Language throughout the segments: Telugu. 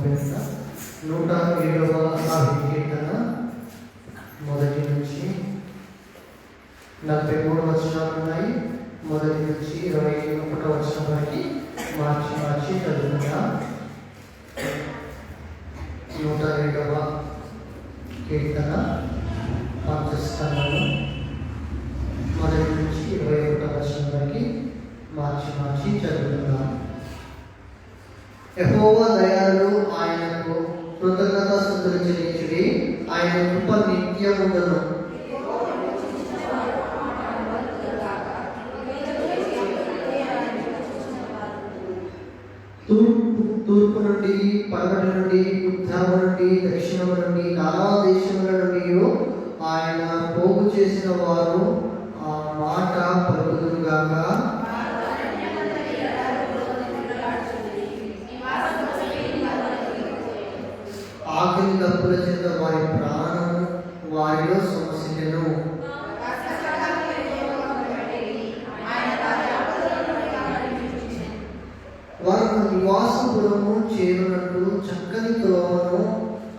పేరున 107వ కీర్తన మొదటి నుంచి 43 వచనాలు ఉన్నాయి. మొదటి నుంచి 21వ వచనం వరకు మార్చి చదువుకుందాం. 107వ కీర్తన పంచస్థానాలు మొదటి నుంచి 21వ వచనం వరకు మార్చి చదువుకుందాం. యెహోవా దయాళుడు, ఆయనకు కృతజ్ఞతాస్తుతులు చెల్లించుడి. ఆయన కృప నిత్యముండును. తూర్పు నుండి, పడమటి నుండి, ఉత్తరము నుండి, దక్షిణము నుండి, నానా దేశముల నుండి ఆయన పోగు చేసిన వారు ఆ మాట పలుకుదురుగాక. ఆకలి దప్పుల చేత వారి ప్రాణము వారిలో సమస్యను. వారు నివాసపురము చేరునట్టు చక్కని త్రోవను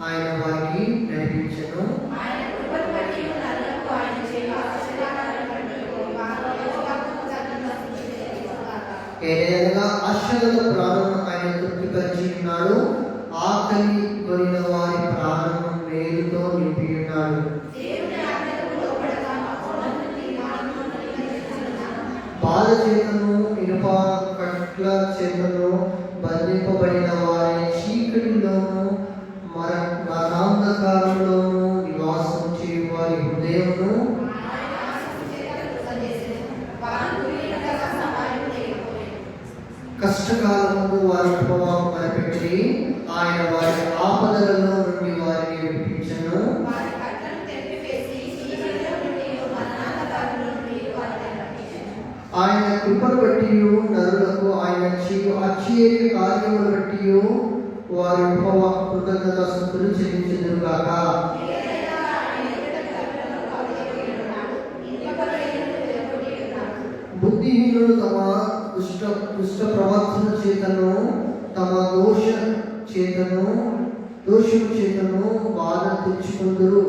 ఆయన వారికి నడిపించెను. ఏదైనా ఆశ్చర్య ప్రాణము ఆయన తృప్తిపరిచి ఉన్నాడు. ఆకలి కొనిన వారి ప్రాణము మేలుతో నింపి ఉన్నాడు. బాధ చేతను, ఇనుప కట్ల చేతను బంధింపబడిన వారి చీకటిలోను, మరణాంధకారంలోను నివాసం చేయు వారి హృదయమును కష్టకాలము వారి ప్రభావం కనిపెట్టి ఆయన వారి ఆపదలలో నుండి వారిని విడిపించెను. ఆయన కృపను బట్టి నరులకు ఆయన చేయు ఆశ్చర్య కార్యములు బట్టి వారి కృతజ్ఞతాస్తుతులు చెల్లించెదరుగాక. బుద్ధిహీనులు తమ దుష్ట ప్రవర్తన చేతను, తమ దోషము చేతను బాధ తెచ్చుకుందరు.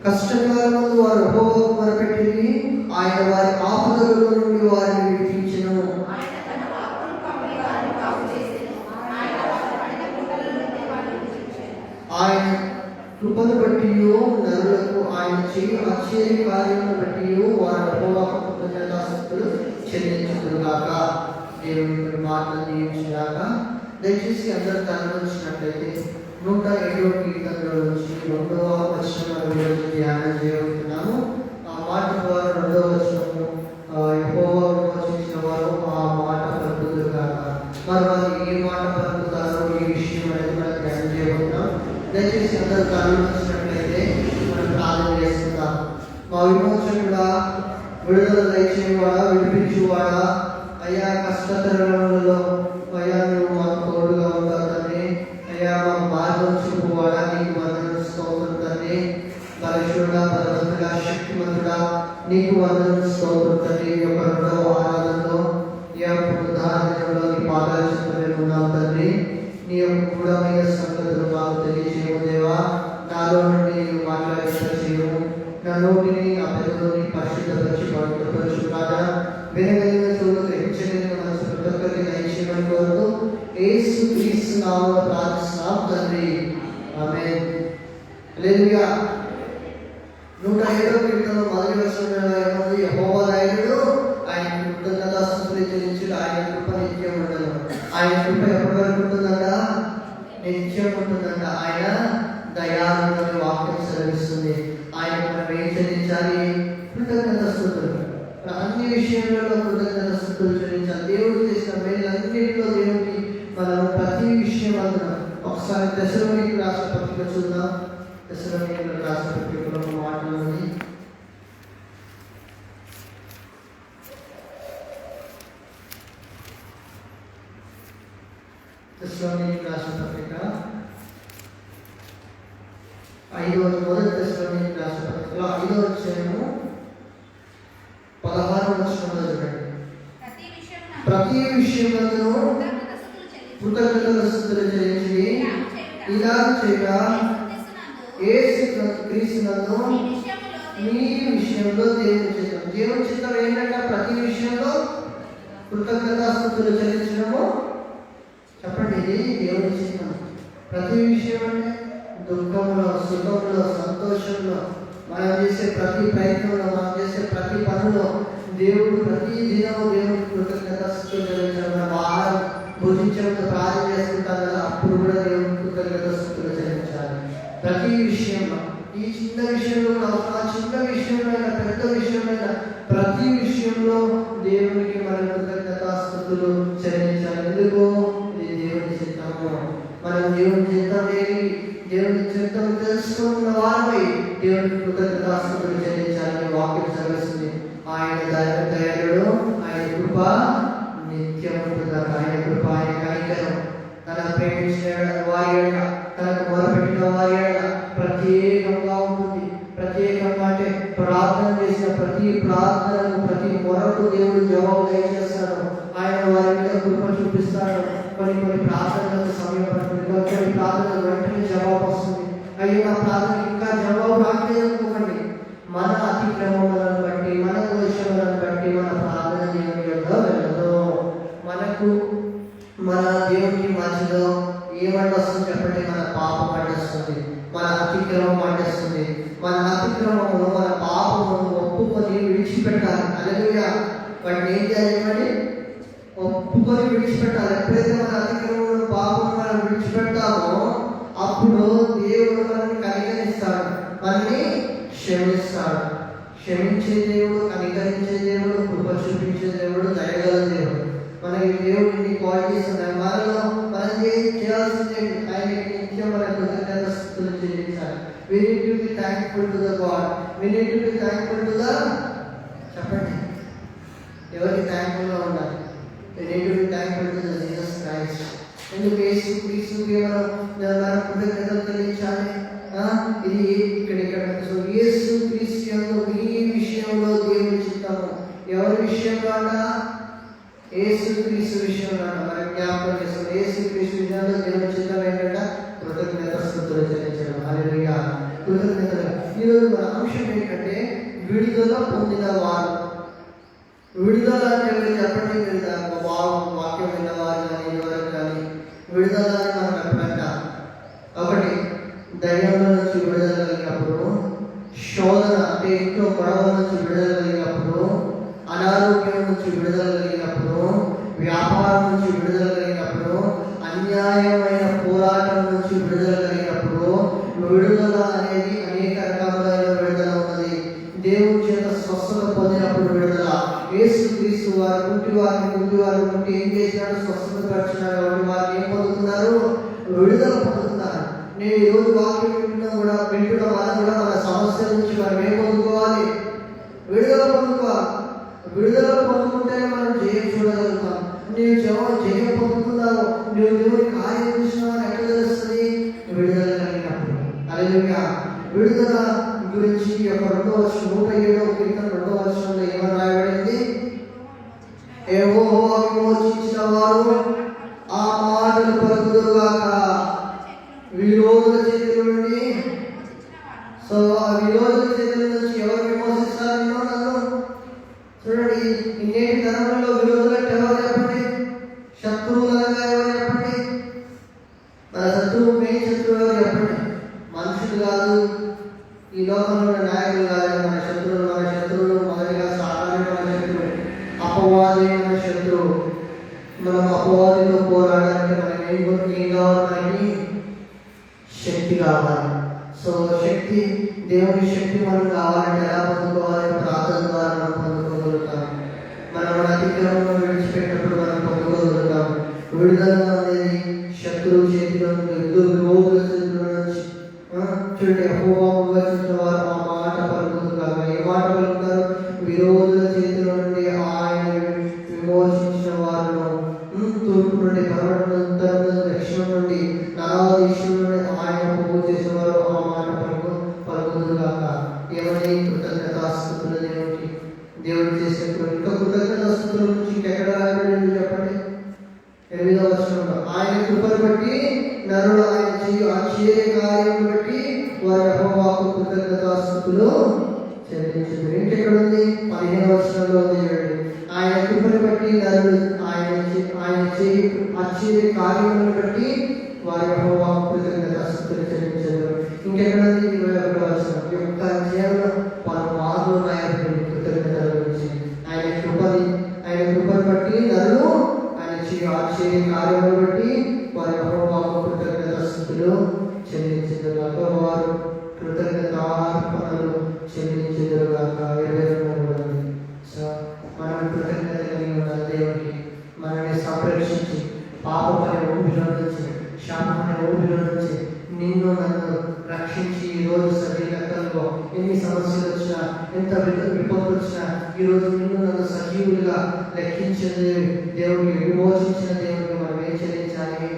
కష్టకాలమందు వారు యెహోవాకు మొరపెట్టిరి. ఆయన వారి ఆపదలలో నుండి వారిని విడిపించెను. ఆయన కృపను బట్టి నరులకు ఆయన చేయు ఆశ్చర్య కార్యములను బట్టి వారి యెహోవాకు కృతజ్ఞతాస్తుతులు చెల్లించుదురుగాక. దేవుని మాటలు దీవించుగాక. దయచేసి అందరూ తలవంచినట్లయితే 107వ కీర్తనలో నుంచి 2వ వచనం ధ్యానం చేయబోతున్నాము. ఆ మాట ద్వారా 2వ వచనము యెహోవా విమోచించిన వారు ఆ మాట పలుకుదురుగాక. మరి వారు ఏ మాట పలుకుతారో ఈ విషయం అనేది మనం ధ్యానం చేయబోతున్నాం. దయచేసి అందరూ తలవంచినట్లయితే మనం ప్రార్థన చేస్తున్నాం. మా విమోచకుడా, విడుదల దయచేవాడా, విడిపించువాడా, అయ్యా కష్టతరుణంలో అయ్యా నువ్వు మాకు తోడుగా ఉంటావు తండ్రి. అయ్యా మా మార్గం చూపువాడా, నీకు వందనం స్తోత్రం తండ్రి. బలశుడా, బలవంతుడా, శక్తిమంతుడా, నీకు వందనం స్తోత్రం తండ్రి. ఈ యొక్క 2వ ఆరాధనలో ఈ యొక్క పునరుద్ధారణలో నీ పాదాల చెంత మేము ఉన్నాం తండ్రి. నీ యొక్క గూఢమైన సంగతులు మాకు తెలియజేయము దేవా. నాలో నుండి నీవు మాట్లాడేట చేయము. నా నోటిని, నా పెదవుని పరిశుద్ధపరిచి పవిత్రపరచు కాదా. వినగలిగిన చెవులు, గ్రహించగలిగిన మనసు ప్రతి ఒక్కరికి దయచేయమని కోరుతూ యేసు క్రీస్తు నామములో ప్రార్థిస్తున్నాం తండ్రి. ఆమేన్. హల్లెలూయా. 107వ కీర్తన మొదటి వచనంలో ఏముంది? యెహోవా దయాళుడు, ఆయన కృతజ్ఞతాస్తుతులు చెల్లించుట. ఆయన కృప నిత్యం ఉండదు. ఆయన కృప ఎప్పటి వరకు ఉంటుందంట? నిత్యం ఉంటుందంట. ఆయన దయాళుడు అనే వాక్యం సెలవిస్తుంది. ఆయన మనం ఏం చెల్లించాలి? కృతజ్ఞతాస్తుతులు. అన్ని విషయంలో కృతజ్ఞతాస్తుతులు చెల్లించాలి. దేవుడు చేసిన మేలన్నింటిలో దేవుడికి మనం ప్రతి విషయం అందున్నాం. ఒకసారి తెస్సలోనికీయులకు రాసిన పత్రిక చూద్దాం. తెస్సలోనికీయులకు రాసిన పత్రికలో మాటలు ఉంది. తెస్సలోనికీయులకు రాసిన పత్రిక 5వ తెస్సలోనికీయులకు రాసిన పత్రికలో 5వ అధ్యాయము 16వ వచనంలో చూడండి. ప్రతి విషయంలో కృతజ్ఞతలు చెల్లించి ఇలా చేయగా యేసుక్రీస్తునందు మీ విషయంలో దేవుని చిత్తం ఏంటంటే ప్రతి విషయంలో కృతజ్ఞతాస్తుతులు చెల్లించడము. చెప్పండి, ఇది దేవుని చిత్తం. ప్రతి విషయం అంటే దుఃఖంలో, సుఖంలో, సంతోషంలో, మనం చేసే ప్రతి ప్రయత్నంలో, మనం చేసే ప్రతి పనిలో దేవుడు ప్రతి దినం దేవుడికి కృతజ్ఞతాస్తుతులు చెల్లించడం. మనం ఆహారం భుజించడంతో ప్రార్థన చేసుకుంటాం కదా, అప్పుడు కూడా దేవుడికి కృతజ్ఞతాస్తుతులు చెల్లించాలి. ప్రతి విషయంలో, ఈ చిన్న విషయంలో, ఆ చిన్న విషయమైన పెద్ద విషయమైన ప్రతి విషయంలో దేవునికి మన కృతజ్ఞతాస్తుతులు చెల్లించాలి. ఎందుకు? ఇది దేవుని చిత్తము. మనం దేవుని చిత్తం దేవుని చిత్తం తెలుసుకున్న వారిపై దేవునికి కృతజ్ఞతాస్తుతులు చెల్లించాలని వాక్యం చదివిస్తుంది. ఆయన దయలు, ఆయన కృప నిత్యం ఉంటుంది. ఆయన కృప, ఆయన కనికరం, తన ప్రేమించిన వారి తనకు మొదలుపెట్టిన వారి ప్రత్యేకంగా ఉంటుంది. ప్రత్యేకంగా అంటే ప్రార్థన చేసిన ప్రతి ప్రార్థనకు, ప్రతి మొరకు దేవుడు జవాబు దయచేస్తాడు. ఆయన వారి మీద కృప చూపిస్తాడు. కొన్ని ప్రార్థనలకు సమయం పడుతుంది, కొన్ని ప్రార్థనలు వెంటనే జవాబు వస్తుంది. అయ్యో, నా ప్రార్థన ఇంకా జవాబు రాలేదనుకోకండి. మన అతిక్రమములను బట్టి, మన దోషములను బట్టి మన ప్రార్థన దేవుని యొక్క వెళ్ళదు. మనకు మన దేవునికి మధ్యలో ఏమంటొస్తుంది చెప్పండి? మన పాపం అంటొస్తుంది, మన అతిక్రమం అంటొస్తుంది. మన అతిక్రమమును, మన పాపమును ఒప్పుకొని విడిచిపెట్టాలి. హల్లెలూయా. వాటిని ఏం చేయాలి? ఒప్పుకొని విడిచిపెట్టాలి. ఎప్పుడైతే మన అతిక్రమమును, పాపము మనం విడిచిపెడతామో అప్పుడు దేవుడు మనల్ని కనికరిస్తాడు, మనల్ని క్షమిస్తాడు. క్షమించే దేవుడు, కనికరించే దేవుడు, కృప చూపించే దేవుడు, దయగల దేవుడు. మనకి దేవుడిని క్వాలిటీస్ ఉన్నాయి. మనలో మనం చేయాల్సిందే ఆయనకి నిత్యం మన కృతజ్ఞతాస్తుతులు చెల్లించాలి. We need to be thankful to the God. We need to be thankful to the, చెప్పండి, ఎవరికి థ్యాంక్ఫుల్గా ఉండాలి? We need to be thankful to the Jesus Christ. ఎందుకు? యేసుక్రీస్తుకి మనం కృతజ్ఞతలు చెల్లించాలి. ఇది ఇక్కడ సో యేసుక్రీస్తు ఈ విషయంలో దేవుని చిత్తము. ఎవరి విషయంలో అన్న? యేసుక్రీస్తు విషయంలో అన్న. మనం జ్ఞాపకం చేస్తాం, యేసుక్రీస్తు విషయంలో దేవుని చిత్తం ఏంటంటే కృతజ్ఞతాస్తుతులు చెల్లించడం. హల్లెలూయా. కృతజ్ఞతలు. ఈరోజు మన అంశం ఏంటంటే విడుదల పొందిన వారు. విడుదల అంటే మీరు చెప్పండి, మీరు వాక్యం విన్నవారు కానీ ఎవరు కానీ విడుదల అని మనం ఎప్పుడంట ఒకటి దయ్యంలో నుంచి విడుదల కలిగినప్పుడు, శోధన అంటే ఇంట్లో గొడవల నుంచి విడుదల కలిగినప్పుడు, అనారోగ్యం నుంచి విడుదల కలిగినప్పుడు, వ్యాపారం నుంచి విడుదల కలిగినప్పుడు, అన్యాయమైన పోరాటం నుంచి విడుదల కలిగినప్పుడు. విడుదల అనేది అనేక రకాలైన విడుదల ఉన్నది. దేవుని చేత స్వస్థత పొందినప్పుడు విడుదల. యేసుక్రీస్తు వారు కుంటి వారు ఉంటే ఏం చేసినాడు? స్వస్థత పరిచినాడు. కాబట్టి వారు ఏం పొందుతున్నారు? విడుదల పొందుతున్నారు. నేను ఈరోజు వాక్యం వింటున్న వల్ల కూడా మన సమస్యల నుంచి మనం ఏం పొందుకోవాలి? విడుదల పొందుకోవాలి. విడుదల పొందుకుంటే మనం జయం చూడగలుగుతాం. నీవు జయం పొందుతున్నావు, నువ్వు దేవుని కార్యం చూసినావు ఎట్లా తెలుస్తుంది? విడుదల కలిగినప్పుడు. హల్లెలూయా. విడుదల గురించి ఒక 107వ కీర్తన 2వ వచనంలో ఏమని రాయబడింది? యెహోవా విమోచించిన వారు ఆ మాటలు పలుకుదురుగాక. విరోధుల చేతుల నుండి. సో ఆ విరోధుల చేతుల నుంచి ఎవరు విమోచిస్తారు? నన్ను చూడండి. నేటి తరంలో విరోధులంటే ఎవరు చెప్పండి? శత్రువులుగా ఎవరు చెప్పండి? మన శత్రువు, మెయిన్ శత్రువు ఎవరు చెప్పండి? మనుషులు కాదు, ఈ లోకంలో ఉన్న నాయకులు కాదు. మన శత్రువులు మొదటిగా సాతానుడు మన శత్రువు, అపవాది మన శత్రువు. మనం అపవాదితో పోరాడాలంటే మనకి ఏం కావాలి? మనకి శక్తి కావాలి. సో శక్తి, దేవుని శక్తి మనం కావాలంటే ఎలా పొందుకోవాలి? ప్రార్థన ద్వారా మనం పొందుకోగలుగుతాం. మనం అతిక్రమంలో విడిచిపెట్టినప్పుడు మనం పొందుకోగలుగుతాం. విడుదల అనేది శత్రువు చేతిలో నుండి, విరోధుల చేతిలో నుంచి. చూడండి, యెహోవా విమోచించిన వారు ఆ మాట పలుకుదురుగాక. ఏ మాట పలుకుతారు? విరోధుల చేతిలో నుండి ఆయన విమోచించిన వారు. తూర్పు నుండి, పడమటి నుండి, ఉత్తరం నుండి, దక్షిణం నుండి, నలవదిశల నుండి ఆయన పోగు చేసిన వారు ఆ మాట పలుకుదురుగాక. ఏమని? కృతజ్ఞతాస్తుతులు దేవుడికి. దేవుడు చేసినప్పుడు ఇంకా కృతజ్ఞతాస్తుతుల నుంచి ఇంకెక్కడ రాయబడింది చెప్పండి? ఆయన కృపను బట్టి నరులు ఆయన చేయు ఆశ్చర్య కార్యం బట్టి వారి యెహోవాకు కృతజ్ఞతాస్తుతులు చెల్లించుదురు. ఇంకెక్కడ ఉంది? 15వ వచనంలో ఉంది చూడండి. ఆయన కృపను బట్టి నరులు ఆయన చేయు ఆశ్చర్య కార్యములను బట్టి వారి యెహోవాకు కృతజ్ఞతాస్తుతులు చెల్లించుదురు. ఇంకెక్కడ ఉంది? 21వ వచనం. యొక్క జీవన వారు మార్గంలో రాయబడింది కృతజ్ఞతల గురించి. ఆయన కృపను బట్టి నరులు ఆయన చేయు ఆశ్చర్య కార్యములను బట్టి వారి యెహోవాకు కృతజ్ఞతాస్తుతులు చెల్లించుదురుగాక. వారు కృతజ్ఞతార్పణలు చెల్లించుదురుగాక. 22వ మనం కృతజ్ఞత కలిగి ఉన్న దేవునికి మనల్ని సంరక్షించి పాపమనే ఊపిలో నుంచి శాపమనే ఊపిలో నుంచి నిన్ను నన్ను రక్షించి ఈరోజు సజీవంలో ఎన్ని సమస్యలు వచ్చినా ఎంత విపత్తులు వచ్చినా ఈరోజు నిన్ను నన్ను సజీవులుగా లెక్కించిన దేవుడికి విమోచించిన దేవుడికి మనం ఏం చెల్లించాలి?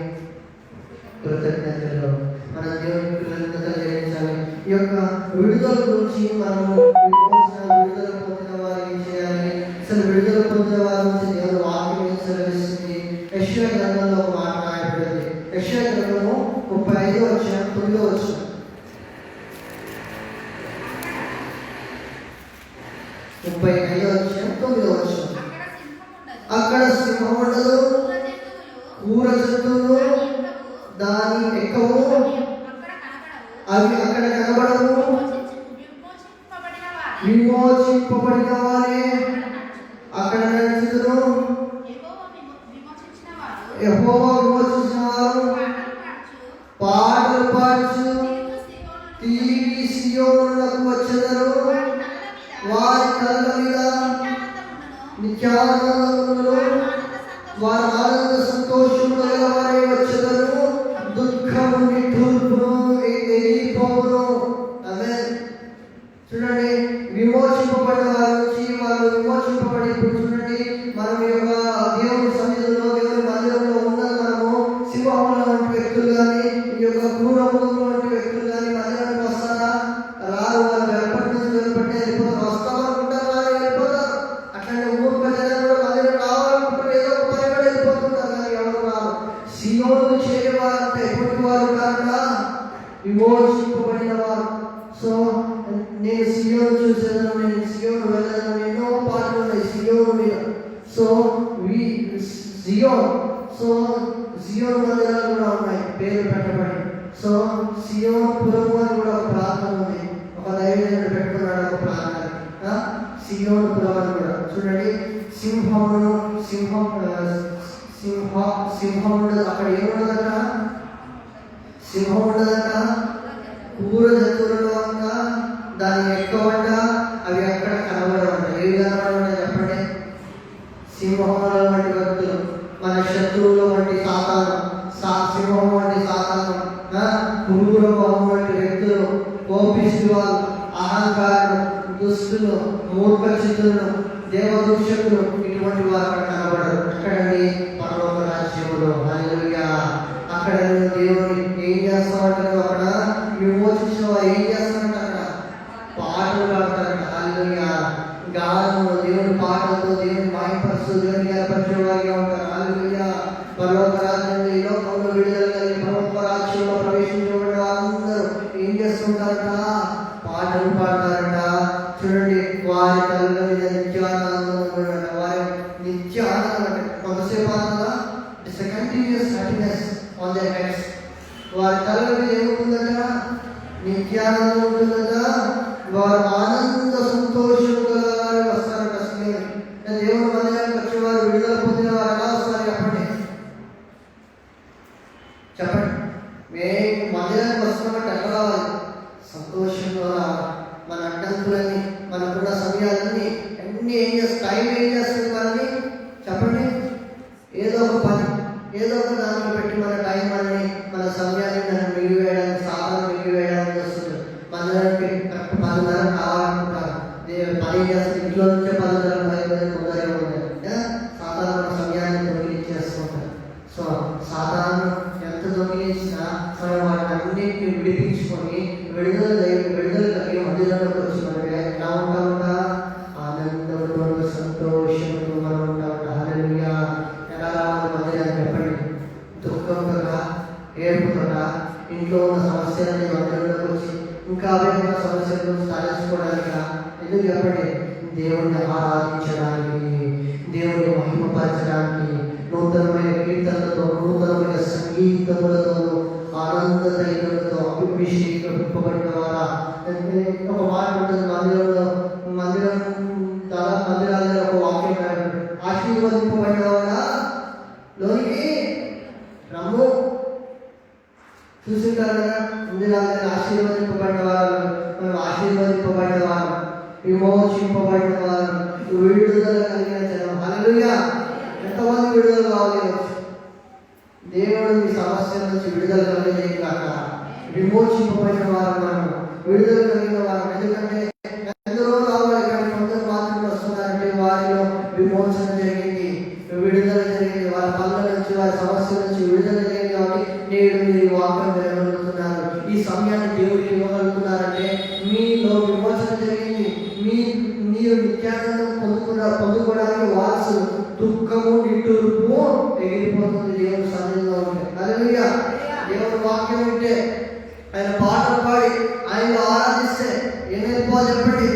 కృతజ్ఞతలు. మన దేవునికి కృతజ్ఞతలు చెల్లించాలి. ఈ యొక్క విడుదల గురించి మనము విడుదల పొందిన వారు ఏం చేయాలి? అసలు విడుదల పొందిన వారి నుంచి దేవుడు వాక్యం ఏం సెలవిస్తుంది? యెషయా గ్రంథంలో ఒక మాట రాయబడింది. యెషయా గ్రంథము 35వ అధ్యాయం 9వ వచనం. 35వ అధ్యాయం 9వ వచనం. అక్కడ సింహం ఉండదు, క్రూర జంతువులు దాని ఎక్కవు, అవి అక్కడ కనబడవు, విమోచింపబడిన వారే అక్కడ నడుచుదురు. యెహోవా విమోచించిన వారు పాటలు పాడుచు తిరిగి సీయోనునకు వచ్చెదరు. వారి కళ్ళ మీద నిత్యానందములు, వారి ఆనంద సంతోషములు గలవారే వచ్చెదరు. దుఃఖము నిట్టూర్పును ఎగిరిపోవును. ఆమేన్. చూడండి, విమోచింపబడిన వారి నుంచి వాళ్ళు విమోచింపబడి ఇప్పుడు చూడండి మనం యొక్క దేవుని సన్నిధిలో దేవుని మందిరంలో ఉన్న మనము సింహముల వంటి వ్యక్తులు కానీ ఈ యొక్క క్రూరములు వంటి వ్యక్తులు కానీ మందిరానికి వస్తారా? రారు. వాళ్ళు వెనపటి నుంచి వెనపట్టి వెళ్ళిపోతారు. వస్తామనుకుంటారు, వారు వెళ్ళిపోతారు. అట్లాంటి మూర్ఖ జనం కూడా మందిరం రావాలనుకుంటారు, ఏదో ఒక పని కూడా వెళ్ళిపోతుంటారు, కానీ ఎవరు రారు. సీయోను చేరేవారంటే ఎటువంటి వారు కాకుండా విమోచింపబడిన వారు. సో నేను సీయోను చూసేదాను, నేను సీయోను వెళ్ళాను, ఎన్నో పాటలు ఉన్నాయి సీయోను మీద. సో సియోను మందిరాలు కూడా ఉన్నాయి, పేరు పెట్టబడి. సో సియోను పురము అని కూడా ఒక ప్రాంతం ఉంది. ఒక దైవజనుడు పెట్టుకున్నాడు ఒక ప్రాంతాన్ని, సియోను పురం అని కూడా. చూడండి, సింహం ఉండదు అక్కడ. ఏముండదట? సింహం ఉండదట, క్రూర జంతువులలో అంట, దాని ఎక్కవంట, అవి అక్కడ కనబడవంట. ఏ కనబడవంట చెప్పండి? సింహముల వంటి వ్యక్తులు, మన శత్రువుల వంటి సాతాను, సింహం వంటి సాతాను, క్రూర వంటి వ్యక్తులు, కోపిష్టి వాళ్ళు, అహంకారులు, దుష్టులు, మూర్ఖ చిత్తులు, దేవదూషకులు, ఇటువంటి వారు అక్కడ కనబడరు. ఎక్కడండి? పరలోక రాజ్యములో. హల్లెలూయా. అక్కడ దేవుని ఏం చేస్తామంటారు? అక్కడ విమోచించిన వారు ఏం చేస్తారంట? అక్కడ పాటలు పాడతారంట. హల్లెలూయా. గానము, దేవుని పాటలతో దేవుని మహిమపరుస్తూ దేవుని ఏర్పరిచిన వారిగా ఉంటారు. హల్లెలూయా. పరలోక రాజ్యంలో ఈ లోకంలో విడుదల కలిగి పరలోక రాజ్యంలో ప్రవేశించబడిన వారందరూ ఏం చేస్తుంటారట? పాటలు పాడతారట. చూడండి, వారి కళ్ళ మీద నిత్యానందం ఉండట. వారి నిత్య ఆనందం అంటే కొంతసేపు ఆనందా? It's a continuous happiness on their heads. వారి కళ్ళ మీద ఏముంటుందట? నిత్యానందం ఉంటుందట. వారు ఆనంద సంతోషముగా వస్తారట. దేవుని మందిరానికి వచ్చేవారు, విడుదల పొందిన వారు ఎలా వస్తారు చెప్పండి? మేము మందిరానికి వస్తామంటే ఎట్లా రావాలి? సంతోషంగా రావాలి. మన అడ్డంకులన్నీ, మనకున్న సమయాలన్నీ అన్నీ ఏం చేస్తాయి? టైం ఏం చేస్తుంది మనల్ని? చెప్పండి. ఏదో ఒక పని, ఏదో ఒక దాంట్లో పెట్టి మన టైం అని, మన సమయాన్ని నన్ను మిగిలివేయడానికి, సాధారణ మిగిలివేయడానికి వస్తుంది. మందిరానికి 10:30 కావాలనుకుంటారు. పని చేస్తే ఇంట్లో నుంచే 10:30 తొందరగా ఉంటారు. సాధారణ సమయాన్ని దొంగిలించేస్తుంటారు. సో సాధారణ ఎంత దొంగిలించినా మనం వాటిని అన్నింటినీ విడిపించుకొని విడుదల కలిగి మందిరంలోకి వచ్చి మనం ఎలా ఉంటామంట? ఆనందంతో సంతోషంతో మనం ఉంటామంట. హల్లెలూయా. ఎలా రావాలి మందిరాన్ని చెప్పండి? దుఃఖం చెప్పండి? దేవుణ్ణి ఆరాధించడానికి, దేవుని మహిమపరచడానికి నూతనమైన కీర్తనలతో, నూతనమైన సంగీతములతో, ఆనంద తైలములతో అభిషేకింపబడిన వారా. ఒక మాట ఉంటుంది మందిరం చాలా మందిరాలలో ఒక వాక్యం, ఆశీర్వదింపబడిన వారా లోనికి రమ్ము. చూసింటారు కదా, మందిరాలను ఆశీర్వదింపబడిన వారు, మనం ఆశీర్వదింపబడిన వారు, విమోచింపబడిన వారు, విడుదల కలిగిన జనం. హల్లెలూయా! ఎంతమంది విడుదల కావాలి? దేవుడు మీ సమస్య నుంచి విడుదల కలిగేకాక విమోచింపబడిన వారు, మనం విడుదల కలిగిన వారు. ఎందుకంటే ఎందరో కావాలి, కానీ కొందరు మాత్రమే వస్తున్నారంటే వారిలో విమోచన జరిగింది, విడుదల జరిగింది, వారి పనుల నుంచి, వారి సమస్య నుంచి విడుదల జరిగింది. కాబట్టి నేడు మీరు వాక్యం వినగలుగుతున్నారు, ఈ సమయాన్ని దేవుడికి ఇవ్వగలుగుతున్నారంటే మీలో విమోచన జరిగింది. మీరు నిత్యానందం పొందుకోవడానికి వారసులు. దుఃఖము నిట్టూర్పు ఎగిరిపోతుంది దేవుని సన్నిధిలో ఉంటే. హల్లెలూయా! దేవుని వాక్యం ఉంటే, ఆయన పాటలు పాడి ఆయనలో ఆరాధిస్తే ఏమైపోవాలి చెప్పండి?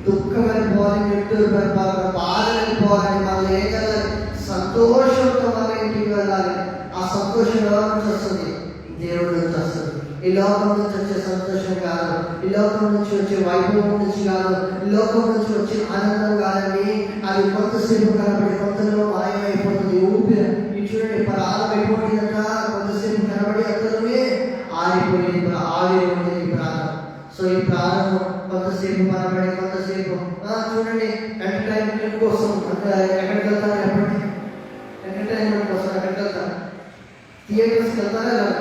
దుఃఖం వెళ్ళిపోవాలి, నిట్టూర్పు వెళ్ళిపోవాలి, బాధ వెళ్ళిపోవాలి, మళ్ళీ ఏం చేయాలి? సంతోషంతో మళ్ళీ ఇంటికి వెళ్ళాలి. ఆ సంతోషం ఎవరి నుంచి వస్తుంది? దేవుడి నుంచి వస్తుంది. ఈ లోకం నుంచి వచ్చే సంతోషం కాదు, ఈ లోకం నుంచి వచ్చే వైభవం నుంచి కాదు, ఈ లోకం నుంచి వచ్చే ఆనందం కాదండి. అది కొంతసేపు కనబడి కొంతలో మాయమైపోతుంది. ఊపిరి ఈ చూడండి, ప్రాణం అయిపోయిందంట, కొంతసేపు కనబడి అందులోనే ఆరిపోయింది, ఆవిరి ఉండేది ప్రాణం. సో ఈ ప్రాణం కొంతసేపు కనబడి కొంతసేపు చూడండి, ఎంటర్టైన్మెంట్ కోసం ఎక్కడికి వెళ్తారు చెప్పండి? ఎంటర్టైన్మెంట్ కోసం ఎక్కడికి వెళ్తారు? థియేటర్స్కి వెళ్తారా కదా?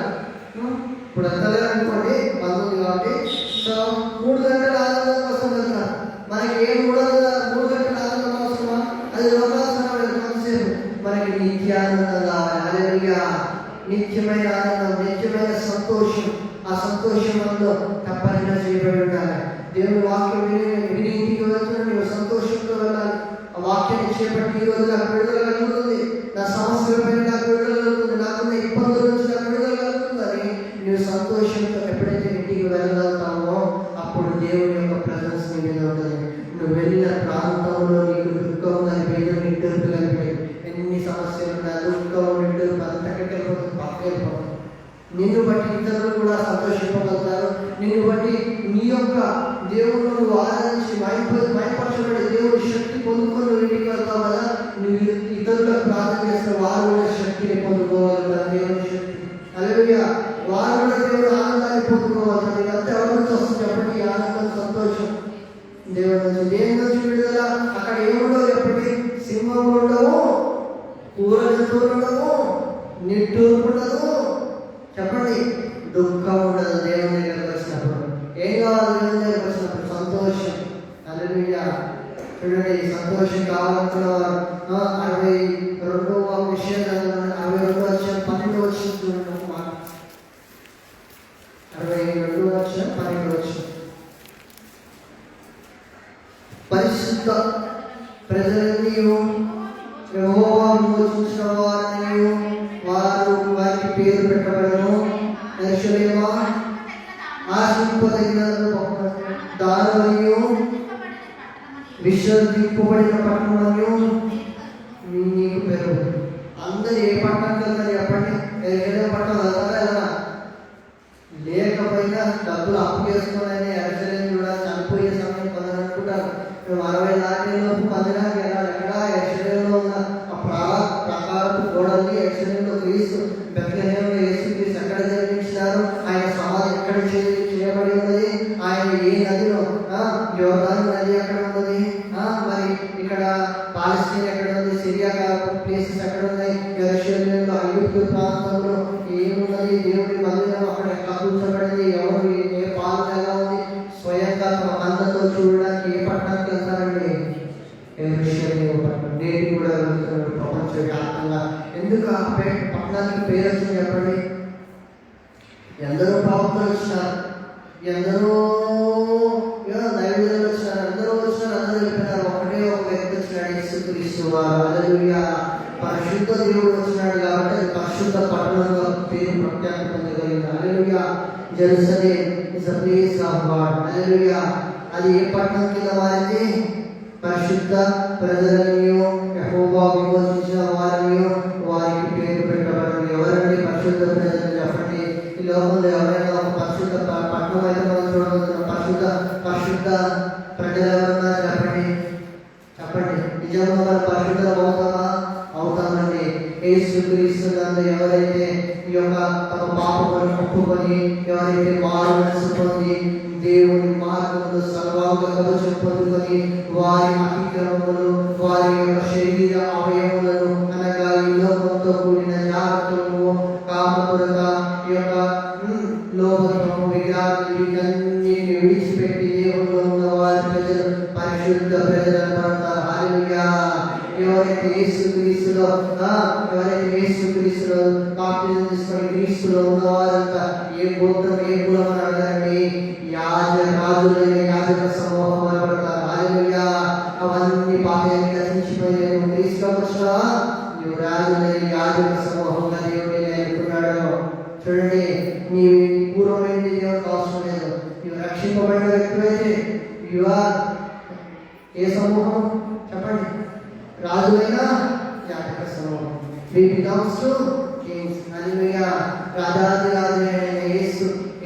ఇప్పుడు వెళ్తలేదు అనుకోండి, బంధువులు కాబట్టి. సో 3 గంటల ఆనందం కోసం వెళ్తారు. మనకి ఏ 3 గంటల ఆనందం అవసరమా? అది లోకావసరం. కొంతసేపు మనకి నిత్యానందం కావాలి. హల్లెలూయా! నిత్యమైన ఆనందం, నిత్యమైన సంతోషం. ఆ సంతోషంలో తప్పనిగా చేయబడి ఉండాలి. దేవుని వాక్యం విని ఇంటికి వెళ్తున్నా నువ్వు సంతోషంతో వెళ్ళాలి. ఆ వాక్యాన్ని చేపట్టి ఈరోజు నాకు విడుదల కలుగుతుంది, నా సమస్యల పైన నాకు విడుదల కలుగుతుంది, నాకున్న ఇబ్బందుల నుంచి నాకు విడుదల కలుగుతుందని నువ్వు సంతోషంతో ఎప్పుడైతే ఇంటికి వెళ్ళగలుగుతావో అప్పుడు దేవుని యొక్క ప్రజెన్స్ నీ మీద ఉంటుంది. నువ్వు వెళ్ళిన ప్రాంతంలో నీకు దుఃఖం ఉందని పేరు నిట్టూర్పు కలిపి ఎన్ని సమస్యలు ఉన్నాయి, దుఃఖం నిట్టూర్పు అంతకంటే పక్కకెళ్ళిపోతుంది. నిన్ను బట్టి ఇతరులు కూడా సంతోషింపగలుగుతారు. నిన్ను బట్టి నీ యొక్క దేవుడు నువ్వు ఆరాధించి మైపరచబడి దేవుడి శక్తి పొందుకొని ఇంటికి వెళ్తావు కదా, నువ్వు ఇతరులకు ప్రార్థన చేస్తే వారు కూడా శక్తిని పొందుకోగలుగుతారు, దేవుని శక్తి. హల్లెలూయా! వారు కూడా దేవుడు ఆనందాన్ని పొందుకోగలుగుతారు. ఇదంతా ఎవరి నుంచి వస్తుంది చెప్పండి? ఆనందం, సంతోషం దేవుడి నుంచి. దేని నుంచి విడుదల? అక్కడ ఏముండవు చెప్పండి? సింహం ఉండవు, ఊర జంతువులు ఉండవు, నిట్టూర్పు ఉండదు చెప్పండి, దుఃఖం ఉండదు. దేవుని దగ్గరకు వచ్చినప్పుడు ఏం కావాలి? దేవుని దగ్గరకు వచ్చినప్పుడు సంతోషం. హల్లెలూయా! చూడండి, సంతోషం కావాలనుకున్న వారు 62వ విషయం 62 వచ్చిన 12 వచ్చిన చూడండి. 62 వచ్చిన 12 వచ్చిన పరిశుద్ధ ప్రజలని యెహోవా విమోచించిన వారిని వారు వారికి పేరు పెట్టబడను. యెరూషలేమా ఆశింపదగిన దారులను విసర్జింపబడిన పట్టణము నీకు పేరు. అందరు ఏ పట్టణానికి వెళ్తారు చెప్పండి? యెరూషలేము పట్టణం వెళ్తారా? ఎలా లేకపోయినా డబ్బులు అప్పు చేసుకుని యెరూషలేము కూడా చనిపోయే సమయం కొందరు అనుకుంటారు 60 దాటిలోపు మందిరానికి వెళ్ళాలి. ఎక్కడ? యెరూషలేములో ఉన్న ప్రకారపు గోడల్ని యెరూషలేములో క్రీస్తు బెత్లెహేములో యేసుక్రీస్తు ఎక్కడ జన్మించినారు, ఆయన సమాధి ఎక్కడ చేయబడి ఉన్నది, ఆయన ఏ నదిలో, యోర్దాను నది ఎక్కడ ఉన్నది, మరి ఇక్కడ పాలస్తీన్ ఎక్కడ ఉంది, సిరియా ప్లేసెస్ ఎక్కడ ఉన్నాయి, యెరూషలేములో ఐగుప్తు ప్రాంతంలో ఏమున్నది, దేవుడి మందిరం అక్కడ ఎట్లా కూర్చోబడింది, ఎవరు ఏ పాలన ఎలా ఉంది, స్వయంగా తమ కళ్ళతో చూడడానికి ఏ పట్టణానికి వెళ్తారండి? యెరూషలేము పట్టణం. నేటి కూడా వెళ్తున్నారు ప్రపంచవ్యాప్తంగా. ఎందుకు ఆ పట్టణానికి పేరు వచ్చింది చెప్పండి? ఎందరో ప్రవక్తలు వచ్చినారు, ఎందరో దైవజనులు వచ్చినారు, అందరూ వచ్చినారు, అందరూ వెళ్ళిపోయినారు. ఒకటే ఒక వ్యక్తి వచ్చినాడు, యేసుక్రీస్తు వారు. హల్లెలూయా! పరిశుద్ధ దేవుడు వచ్చినాడు కాబట్టి అది పరిశుద్ధ పట్టణంగా పేరు ప్రఖ్యాతి పొందగలిగింది. Hallelujah! Jerusalem is a place of God. Hallelujah! అది ఏ పట్టణం కింద మారింది? పరిశుద్ధ ప్రజలనియో యెహోవా విమోచించిన వారినియో వారికి పేరు పెట్టబడదు. ఎవరండి పరిశుద్ధ ప్రజలు చెప్పండి? ఈ లోకంలో ఎవరైనా ఒక పరిశుద్ధ పట్టణం అయితే మనం చూడవచ్చు. పరిశుద్ధ ప్రజలు ఎవరున్నారు చెప్పండి? చెప్పండి. నిజంగా మనం పరిశుద్ధం అవుతామా? అవుతామండి. యేసుక్రీస్తు నందు ఎవరైతే ఈ యొక్క తమ పాపములను ఒప్పుకొని ఎవరైతే మారు మనసు పొంది దేవుని మార్గములు సర్వాంగ కవచం పొందుకొని వారి అతిక్రమములు వారి యొక్క శరీర అవయములను అనగా ఈ లోకంతో కూడిన జాగ్రత్తము కామములుగా ఈ యొక్క లోకము విగ్రహాలు వీటన్నిటిని విడిచిపెట్టి దేవుల్లో ఉన్న వారి ప్రజలు పరిశుద్ధ ప్రజలు అనబడతారు. హల్లెలూయా. ఎవరైతే యేసుక్రీస్తులో బాప్తిజం తీసుకొని క్రీస్తులో ఉన్నవారంతా ఏ గోత్రం ఏ కులం అని అడగండి, రాజులైన యాజక సమూహం అనబడతారు. హల్లెలూయా. అవన్నీ పాపయాన్ని గతించిపోయి క్రీస్తులోకి వచ్చినావా? నువ్వు రాజులైన యాజక సమూహంగా దేవుడే అనుకున్నాడు. చూడండి, నీ పూర్వం ఏంటి దేవునికి అవసరం లేదు. నువ్వు రక్షింపబడిన వ్యక్తులైతే ఏ సమూహం చెప్పండి? రాజులైన యాజక సమూహం. We belongs to kings. హల్లెలూయా. రాజాది రాజైన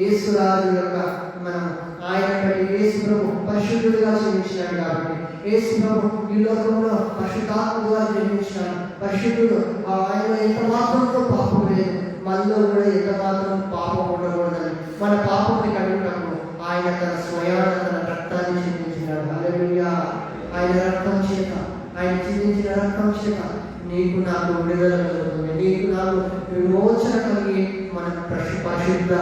యేసు రాజు యొక్క మనం ఆయన బట్టి యేసు ప్రభు పరిశుద్ధుడిగా జన్మించినాడు కాబట్టి యేసు ప్రభు ఈ లోకంలో పరిశుద్ధాత్మగా జన్మించినాడు. పరిశుద్ధుడు. ఆయనలో ఎంత మాత్రంలో పాపం లేదు. మనలో కూడా ఎంత మాత్రం పాపం ఉండకూడదని మన పాపంని కడుగునప్పుడు ఆయన తన స్వయాన తన రక్తాన్ని చిందించినాడు. హల్లెలూయా. ఆయన రక్తం చేత, ఆయన చిందించిన రక్తం చేత నీకు నాకు విడుదల కలుగుతుంది. నీకు నాకు విమోచన కలిగి మనం పరిశుద్ధ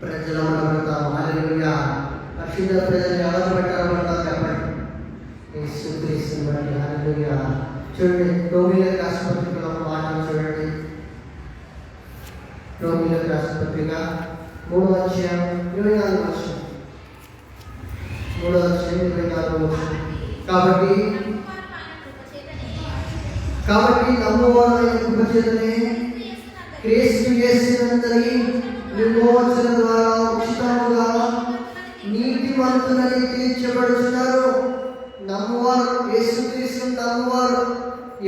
ప్రజలు అనబడతాము. హల్లెలూయా. పరిశుద్ధ ప్రజలు ఎవరు పెట్టబడతారు చెప్పండి? యేసుక్రీస్తుని బట్టి. హల్లెలూయా. చూడండి, రోమీయులకు రాసిన పత్రికలో ఒక మాట చూడండి. రోమీయులకు రాసిన పత్రిక 3వ అధ్యాయం 24వ వచనం. 3వ అధ్యాయం 24వ వచనం. కాబట్టి నమ్మువారైన కృప చేతనే క్రీస్తు యేసునందరి విమోచన ద్వారా ఉచితముగా నీతిమంతులని తీర్చబడుతున్నారు. నమ్మువారు, యేసుక్రీస్తుని నమ్మువారు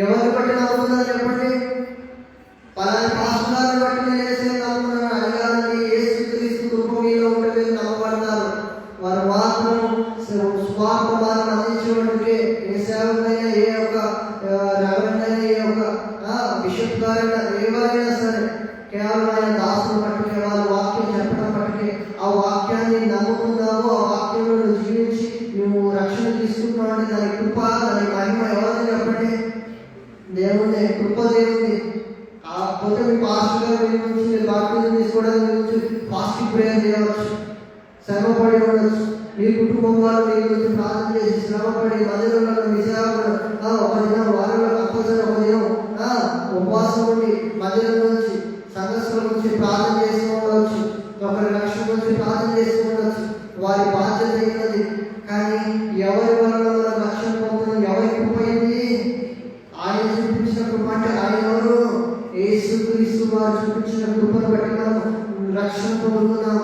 ఎవరు బట్టి నమ్ముతున్నారు చెప్పండి? పలాని పాస్టర్ని బట్టి నేను యేసుని నమ్ముతున్నాను అడగాలని యేసుక్రీస్తు కృప మీలో ఉండలేదు నమ్మబడతారు. వారు మాత్రం స్వార్థ మార్గం అందించేవాడికి ఏ సేవకైనా ఏ యొక్క రెవరెండైనా ఏ యొక్క బిషప్ గారైనా ఎవరైనా సరే కేవలం ఆయన దాసులు పట్టుకే వాళ్ళు వాక్యం చెప్పడం పట్టుకే ఆ వాక్యాన్ని నమ్ముకున్నావు, ఆ వాక్యంలో నువ్వు జీవించి నువ్వు రక్షణ తీసుకుంటున్నావు అంటే దాని కృప, దాని మహిమ ఎవరిని చెప్పండి? దేవుని కృప. దేవుని కాకపోతే మీ పాస్టర్ గారు మీ నుంచి మీరు బాప్టిజం తీసుకోవడానికి మీ నుంచి ఫాస్టింగ్ ప్రేయర్ చేయవచ్చు, శ్రమపడి ఉండొచ్చు. మీ కుటుంబం వాళ్ళు మీ గురించి ప్రార్థన చేసి శ్రమపడి మందిరంలో విశాఖలో ఒక దినం వారంలో కంపల్సరీ ఒక దినం ఉపవాసం ఉండి మందిరం నుంచి సంఘస్థల నుంచి ప్రార్థన చేస్తూ ఉండవచ్చు. ఒకరి రక్షణ నుంచి ప్రార్థన చేస్తూ ఉండవచ్చు. వారి బాధ్యత అయినది. కానీ ఎవరి వల్ల మనం రక్షణ పొందుతున్నాం? ఎవరి కృప అయింది? ఆయన చూపించిన కృప. అంటే ఆయన ఎవరు? యేసుక్రీస్తు వారు చూపించిన కృపను బట్టి మనం రక్షణ పొందుతున్నాం,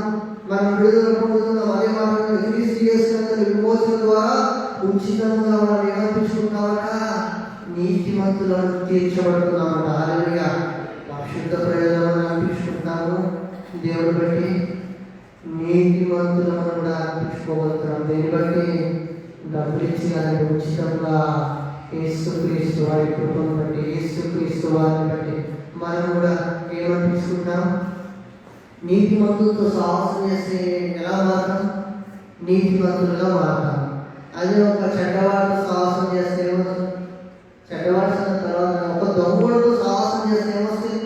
మనం విడుదల పొందుతున్నాం. అదే మార్గంలో క్రీస్తు యేసునందు విమోచన ద్వారా ఉచితంగా మనం ఏమర్పించుకుంటామట? నీతిమంతులను తీర్చబడుతున్నామట. హల్లెలూయా. పరిశుద్ధ ప్రజలను అర్పించుకుంటాము. దేవుని బట్టి నీతిమంతులను కూడా అర్పించుకోగలుగుతున్నాం. దీన్ని బట్టి డబ్బులు ఇచ్చి దానికి ఉచితంగా యేసుక్రీస్తు వారి కృపను బట్టి, యేసుక్రీస్తు వారిని బట్టి మనం కూడా ఏమర్పించుకుంటాం? నీతిమంతులతో సాహసం చేస్తే ఎలా మారుతాం? నీతిమంతులుగా మారుతాం. అదే ఒక చెడ్డవాడితో సాహసం చేస్తే ఏమవుతుంది? చెడ్డవాడి తర్వాత ఒక దొంగలతో సాహసం చేస్తే ఏమొస్తుంది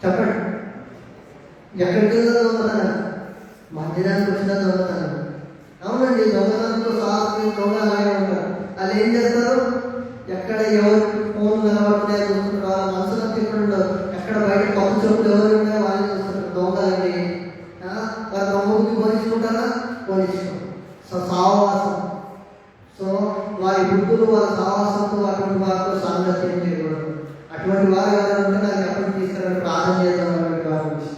చెప్పండి? ఎక్కడికి వెళ్ళినా దొంగతనం, మందిరానికి వచ్చినా దొంగతనం. అవునండి, దొంగతనంతో సాహసం దొంగ అలాగే ఉంటారు. వాళ్ళు ఏం చేస్తారు? ఎక్కడ ఎవరు ఫోన్ కనబడుతున్నాయో చూస్తుంటారు. వాళ్ళ మనసులకు ఎక్కడ ఉండవు. ఎక్కడ బయట కొత్త చెప్పులు ఎవరు ఉన్నాయో వాళ్ళని చూస్తుంటారు. దొంగలండి. వాళ్ళ దొంగకి పోలించుకుంటారా? పోలించుకోరు. సావాసం. సో వారి బుద్ధులు వాళ్ళ సావాసంతో అటువంటి వారితో సాంగత్యం చేయకూడదు. అటువంటి వారు ఎవరైనా ఉంటే నాకు ఎప్పటికి తీసుకురావడం ప్రార్థన చేద్దాం. అటువంటి వారి గురించి,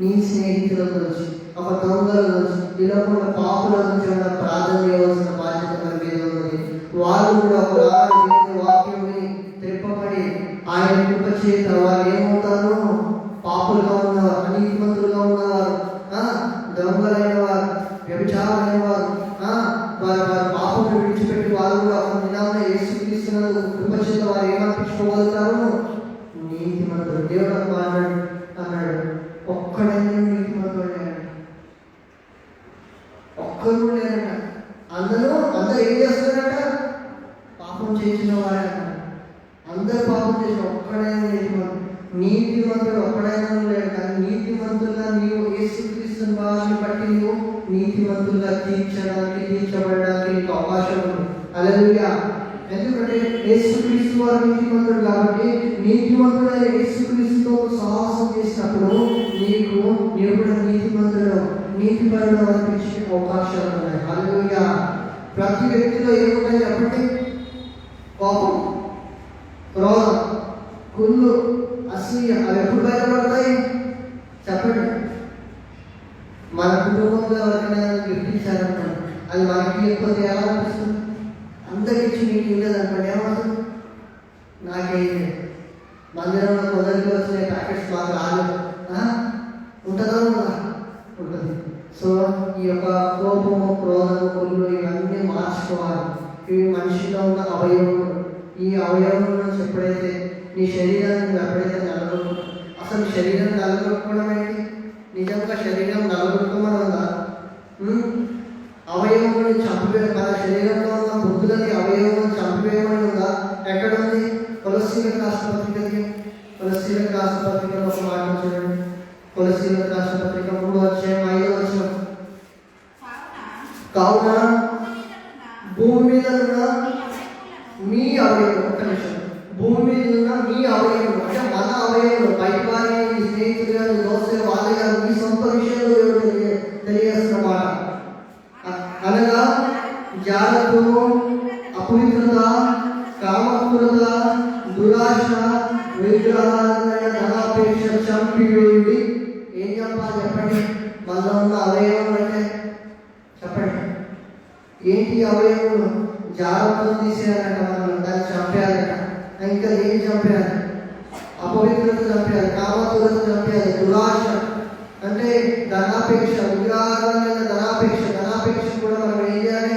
నీ స్నేహితుల గురించి, ఒక దొంగల గురించి ఇలా కూడా పాపుల నుంచి ఉన్న ప్రార్థన చేయవలసిన బాధ్యత మన మీద ఉన్నది. వారు కూడా ఒకనాడు దేవుని వాక్యంని తెప్పబడి ఆయన కృప చేత వారు ఏమవుతారు? పాపులుగా ఉన్నవారు, అనీతిమంతులుగా ఉన్నవారు, దొంగలైన వారు, వ్యభిచారులైన వారు, వారి పాపను విడిచిపెట్టి వారు కూడా ఒక దినాన్ని యేసుక్రీస్తునందు కృప చేత వారు ఏమనిపించుకోగలుగుతారు? నీతిమంతులు. దేవుడు అన్నాడు ఒక్కడైనా నీతిమంతుడు లేడు, ఒక్కరు లేరట. అందరూ ఏం చేస్తున్నారట? పాపం చేసిన వారట. అందరూ పాపం చేసిన ఒక్కడైనా నీతిమంతుడు ఒక్కడైనా లేడు. కానీ నీతిమంతులుగా నీవు యేసుక్రీస్తుని వారిని బట్టి నీవు నీతిమంతులుగా తీర్చబడడానికి నీకు అవకాశం ఉంది. హల్లెలూయా. ఎందుకంటే యేసుక్రీస్తు వారు నీతిమంతుడు కాబట్టి నీతిమంతుడైన యేసుక్రీస్తుతో సాహసం చేసినప్పుడు నీవు కూడా నీతిపరుడు అనిపించే అవకాశాలు ఉన్నాయి. హల్లెలూయా. ప్రతి వ్యక్తిలో ఏముంటాయి చెప్పండి? కోపం, క్రోధం, కుళ్ళు, అసూయ. అవి ఎప్పుడు బయటపడతాయి చెప్పండి? మన కుటుంబంలో ఎవరికైనా గిఫ్ట్ ఇచ్చారనుకోండి, అది మనకి లేకపోతే ఎలా అనిపిస్తుంది? అందరికి నీకు ఉండదు అనుకోండి, ఏమవుతుంది? నాకేంటి మందిరంలో కొందరికి వచ్చిన ప్యాకెట్స్ మాకు రాలేదు ఉంటుందా? ఉంటుంది. సో ఈ యొక్క కోపము, క్రోధము, కుళ్ళు ఇవన్నీ మార్చుకోవాలి. ఇవి మనిషిలో ఉన్న అవయవములు. ఈ అవయవం నుంచి ఎప్పుడైతే నీ శరీరాన్ని ఎప్పుడైతే నలగొట్టు, అసలు శరీరం నలగొట్టుకోవడం ఏంటి? నిజంగా శరీరం నలగొట్టుకోమని ఉందా? అవయవములను చంపివేయ, మన శరీరంలో ఉన్న బుద్ధులని అవయవములను చంపివేయమని ఉందా? ఎక్కడ ఉంది? కొలస్సీలకు రాసిన పత్రికలో ఒక మాట చూడండి. కొలస్సీలకు రాసిన పత్రిక 3:5 కావున భూమి మీద ఉన్న మీ అవయవం, ఒక్క నిమిషం, భూమి మీద ఉన్న మీ అవయవం అంటే మన అవయవం, బయట వారి స్నేహితులు గారు, దోస్తులు, వాళ్ళ గారు, మీ సొంత విషయంలో తెలియజేస్తున్నమాట. అనగా జాగ్రత్తలు, అపవిత్రత, కామక్రూరత, దురాశ, విగ్రహాలైన ధనాపేక్ష చంపివేయుడి. ఏం చెప్పాలి చెప్పండి? మనలో ఉన్న అవయవం అంటే చెప్పండి ఏంటి? అవయవం జాగ్రత్తలు తీసేయాలంట, మనం దాన్ని చంపేయాలట. ఇంకా ఏం చంపేయాలి? అపవిత్రత చంపేయాలి, కామక్రూరత చంపేయాలి, దురాశ అంటే ధనాపేక్ష, విగ్రహాలైన ధనాపేక్ష కూడా మనం ఏం చేయాలి?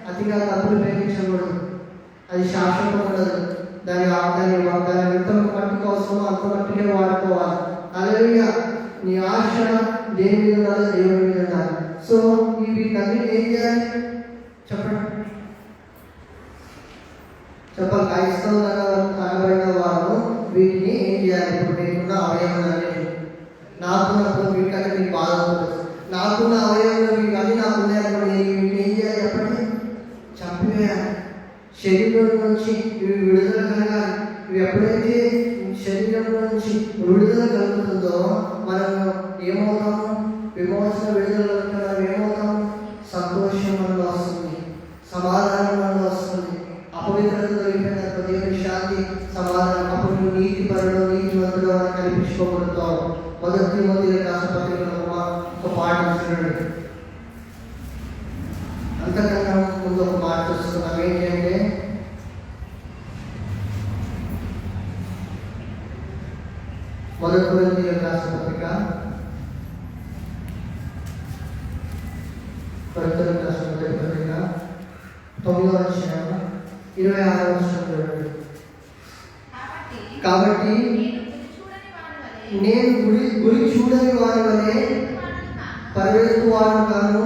అతిగా డబ్బులు ప్రేమించకూడదు. అది శాశ్వతం ఉండదు. దాని ఎంత మట్టుకు అవసరమో అంత మట్టుకే వాడుకోవాలి. హల్లెలూయా. నీ ఆశ దేని మీద ఉండాలి? దేవుని మీద ఉండాలి. సో వీటన్ని ఏం చేయాలి చెప్పండి? చెప్పాలి. క్రైస్తవులుగా అనబడిన వారు వీటిని ఏం చేయాలి? ఇప్పుడు నీకున్న అవయవాన్ని నాకున్నప్పుడు వీటికంటే నీకు బాధ ఉంటుంది. నాకున్న అవయవంలో మీకు అన్ని నాకు ఉన్నాయనుకోండి, వీటిని ఏం చేయాలి చెప్పండి? చంపివేయాలి. శరీరం నుంచి ఇవి విడుదల కలగాలి. ఇవి ఎప్పుడైతే శరీరం నుంచి విడుదల కలుగుతుందో మనం ఏమవుతాము? విమోచన విడుదల మనం ఏమవుతాము? సంతోషం మనలో వస్తుంది, సమాధానం మనలో వస్తుంది, అపవిత్రత దొరికిపోయిన దేవుని శాంతి, సమాధానం. అప్పుడు నువ్వు నీతిపరుడు, నీతివంతుడు అని కనిపించుకోగలుగుతావు. మొదటి తిమోతికి రాసిన పత్రికలో ఒక మాట చూడండి. అంతకన్నా ముందు ఒక మాట చూస్తున్నాం. ఏంటంటే మొదటి కొరింథీయులకు రాసిన పత్రిక 9:26 చూడండి. కాబట్టి నేను గురి చూడని వారి వలె పరిగెత్తు వాడు కాను,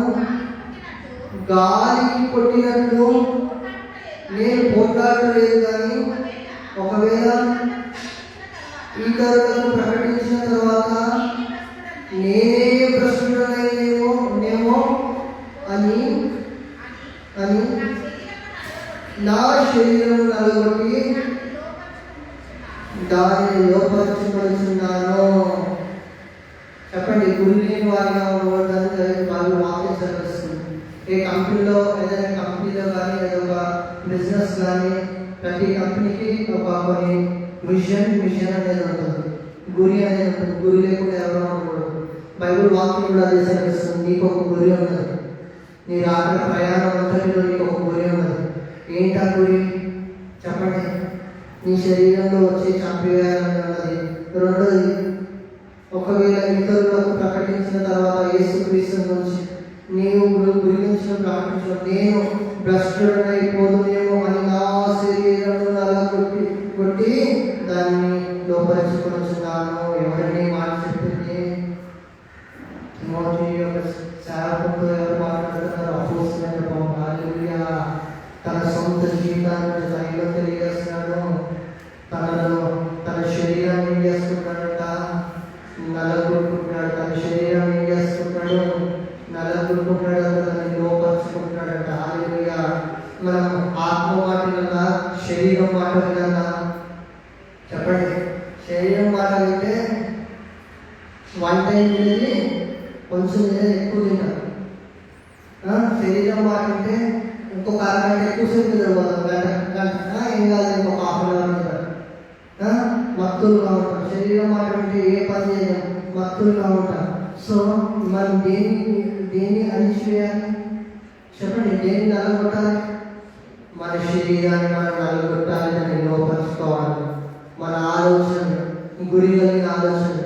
గాలికి కొట్టినట్లు నేను పోట్లాడలేదు. కానీ ఒకవేళ ఇతరులకు ప్రకటించిన తర్వాత నేనే భ్రష్టుడనేమో అని నా శరీరం నలగొట్టి దానిని లోపరుచుకొనుచున్నాను. చెప్పండి. గురి లేని వారిగా ఉండడానికి వాళ్ళు వాక్యం చదివిస్తుంది. ఏ కంపెనీలో ఏదైనా కంపెనీలో కానీ ఏదొక బిజినెస్ కానీ ప్రతి కంపెనీకి ఒక కొన్ని మిషన్ అనేది ఉంటుంది, గురి అనేది ఉంటుంది. గురి లేకుండా ఎవరో ఉండకూడదు. బైబిల్ వాక్యం కూడా అదే సెలవిస్తుంది. నీకు ఒక గురి ఉన్నది. నీ రాత్రి ప్రయాణం అంతటిలో నీకు ఒక గురి ఉన్నది. ఏంటా గురి చెప్పండి? నీ శరీరంలో వచ్చి చంపివేయాలని ఉన్నది. రెండోది, ఒకవేళ ఇతరులకు ప్రకటించిన తర్వాత యేసుక్రీస్తు నుంచి నీవు గురించి ప్రకటించడం, నేను భ్రష్టుడైపోదునేమో అని నా శరీరంలో అలా కొట్టి దాన్ని లోపరుచుకొనిచున్నాను. ఎవరిని మాట చెప్పింది? తిమోతి యొక్క సేవకులతో ఎవరు మాట్లాడుతున్నారు? అపోస్తలుడైన పౌలు. హల్లెలూయా. తన సొంత జీవితాన్ని తనలో తెలియజేస్తున్నాడు. తన శరీరాన్ని ఏం చేసుకుంటాడంట? నలగొట్టుకుంటాడు. తన శరీరాన్ని ఏం చేసుకుంటాడు? నలగొట్టుకుంటాడు. దాన్ని లోపరుచుకుంటాడంట. హల్లెలూయా. మనం ఆత్మ మాట విన్నా, శరీరం మాట విన్నా చెప్పండి. శరీరం మాట వింటే వంట తినేది కొంచెం ఎక్కువ తింటారు. శరీరం మాట వింటే ఇంకొక అరగంట ఎక్కువసేపు నిద్రపోతాం. గంట ఏం కాదు, ఇంకొక హాఫ్ అన్ అవర్ తింటారు. మత్తులుగా ఉంటాం. శరీరం మాట వింటే ఏ పని చేయలేం, మత్తులుగా ఉంటాం. సో మనం దేన్ని అణిచివేయాలి చెప్పండి? దేన్ని నలగొట్టాలి? మన శరీరాన్ని మనం నలగొట్టాలి, దాన్ని లోపరుచుకోవాలి. మన ఆలోచన, గురి కలిగిన ఆలోచన,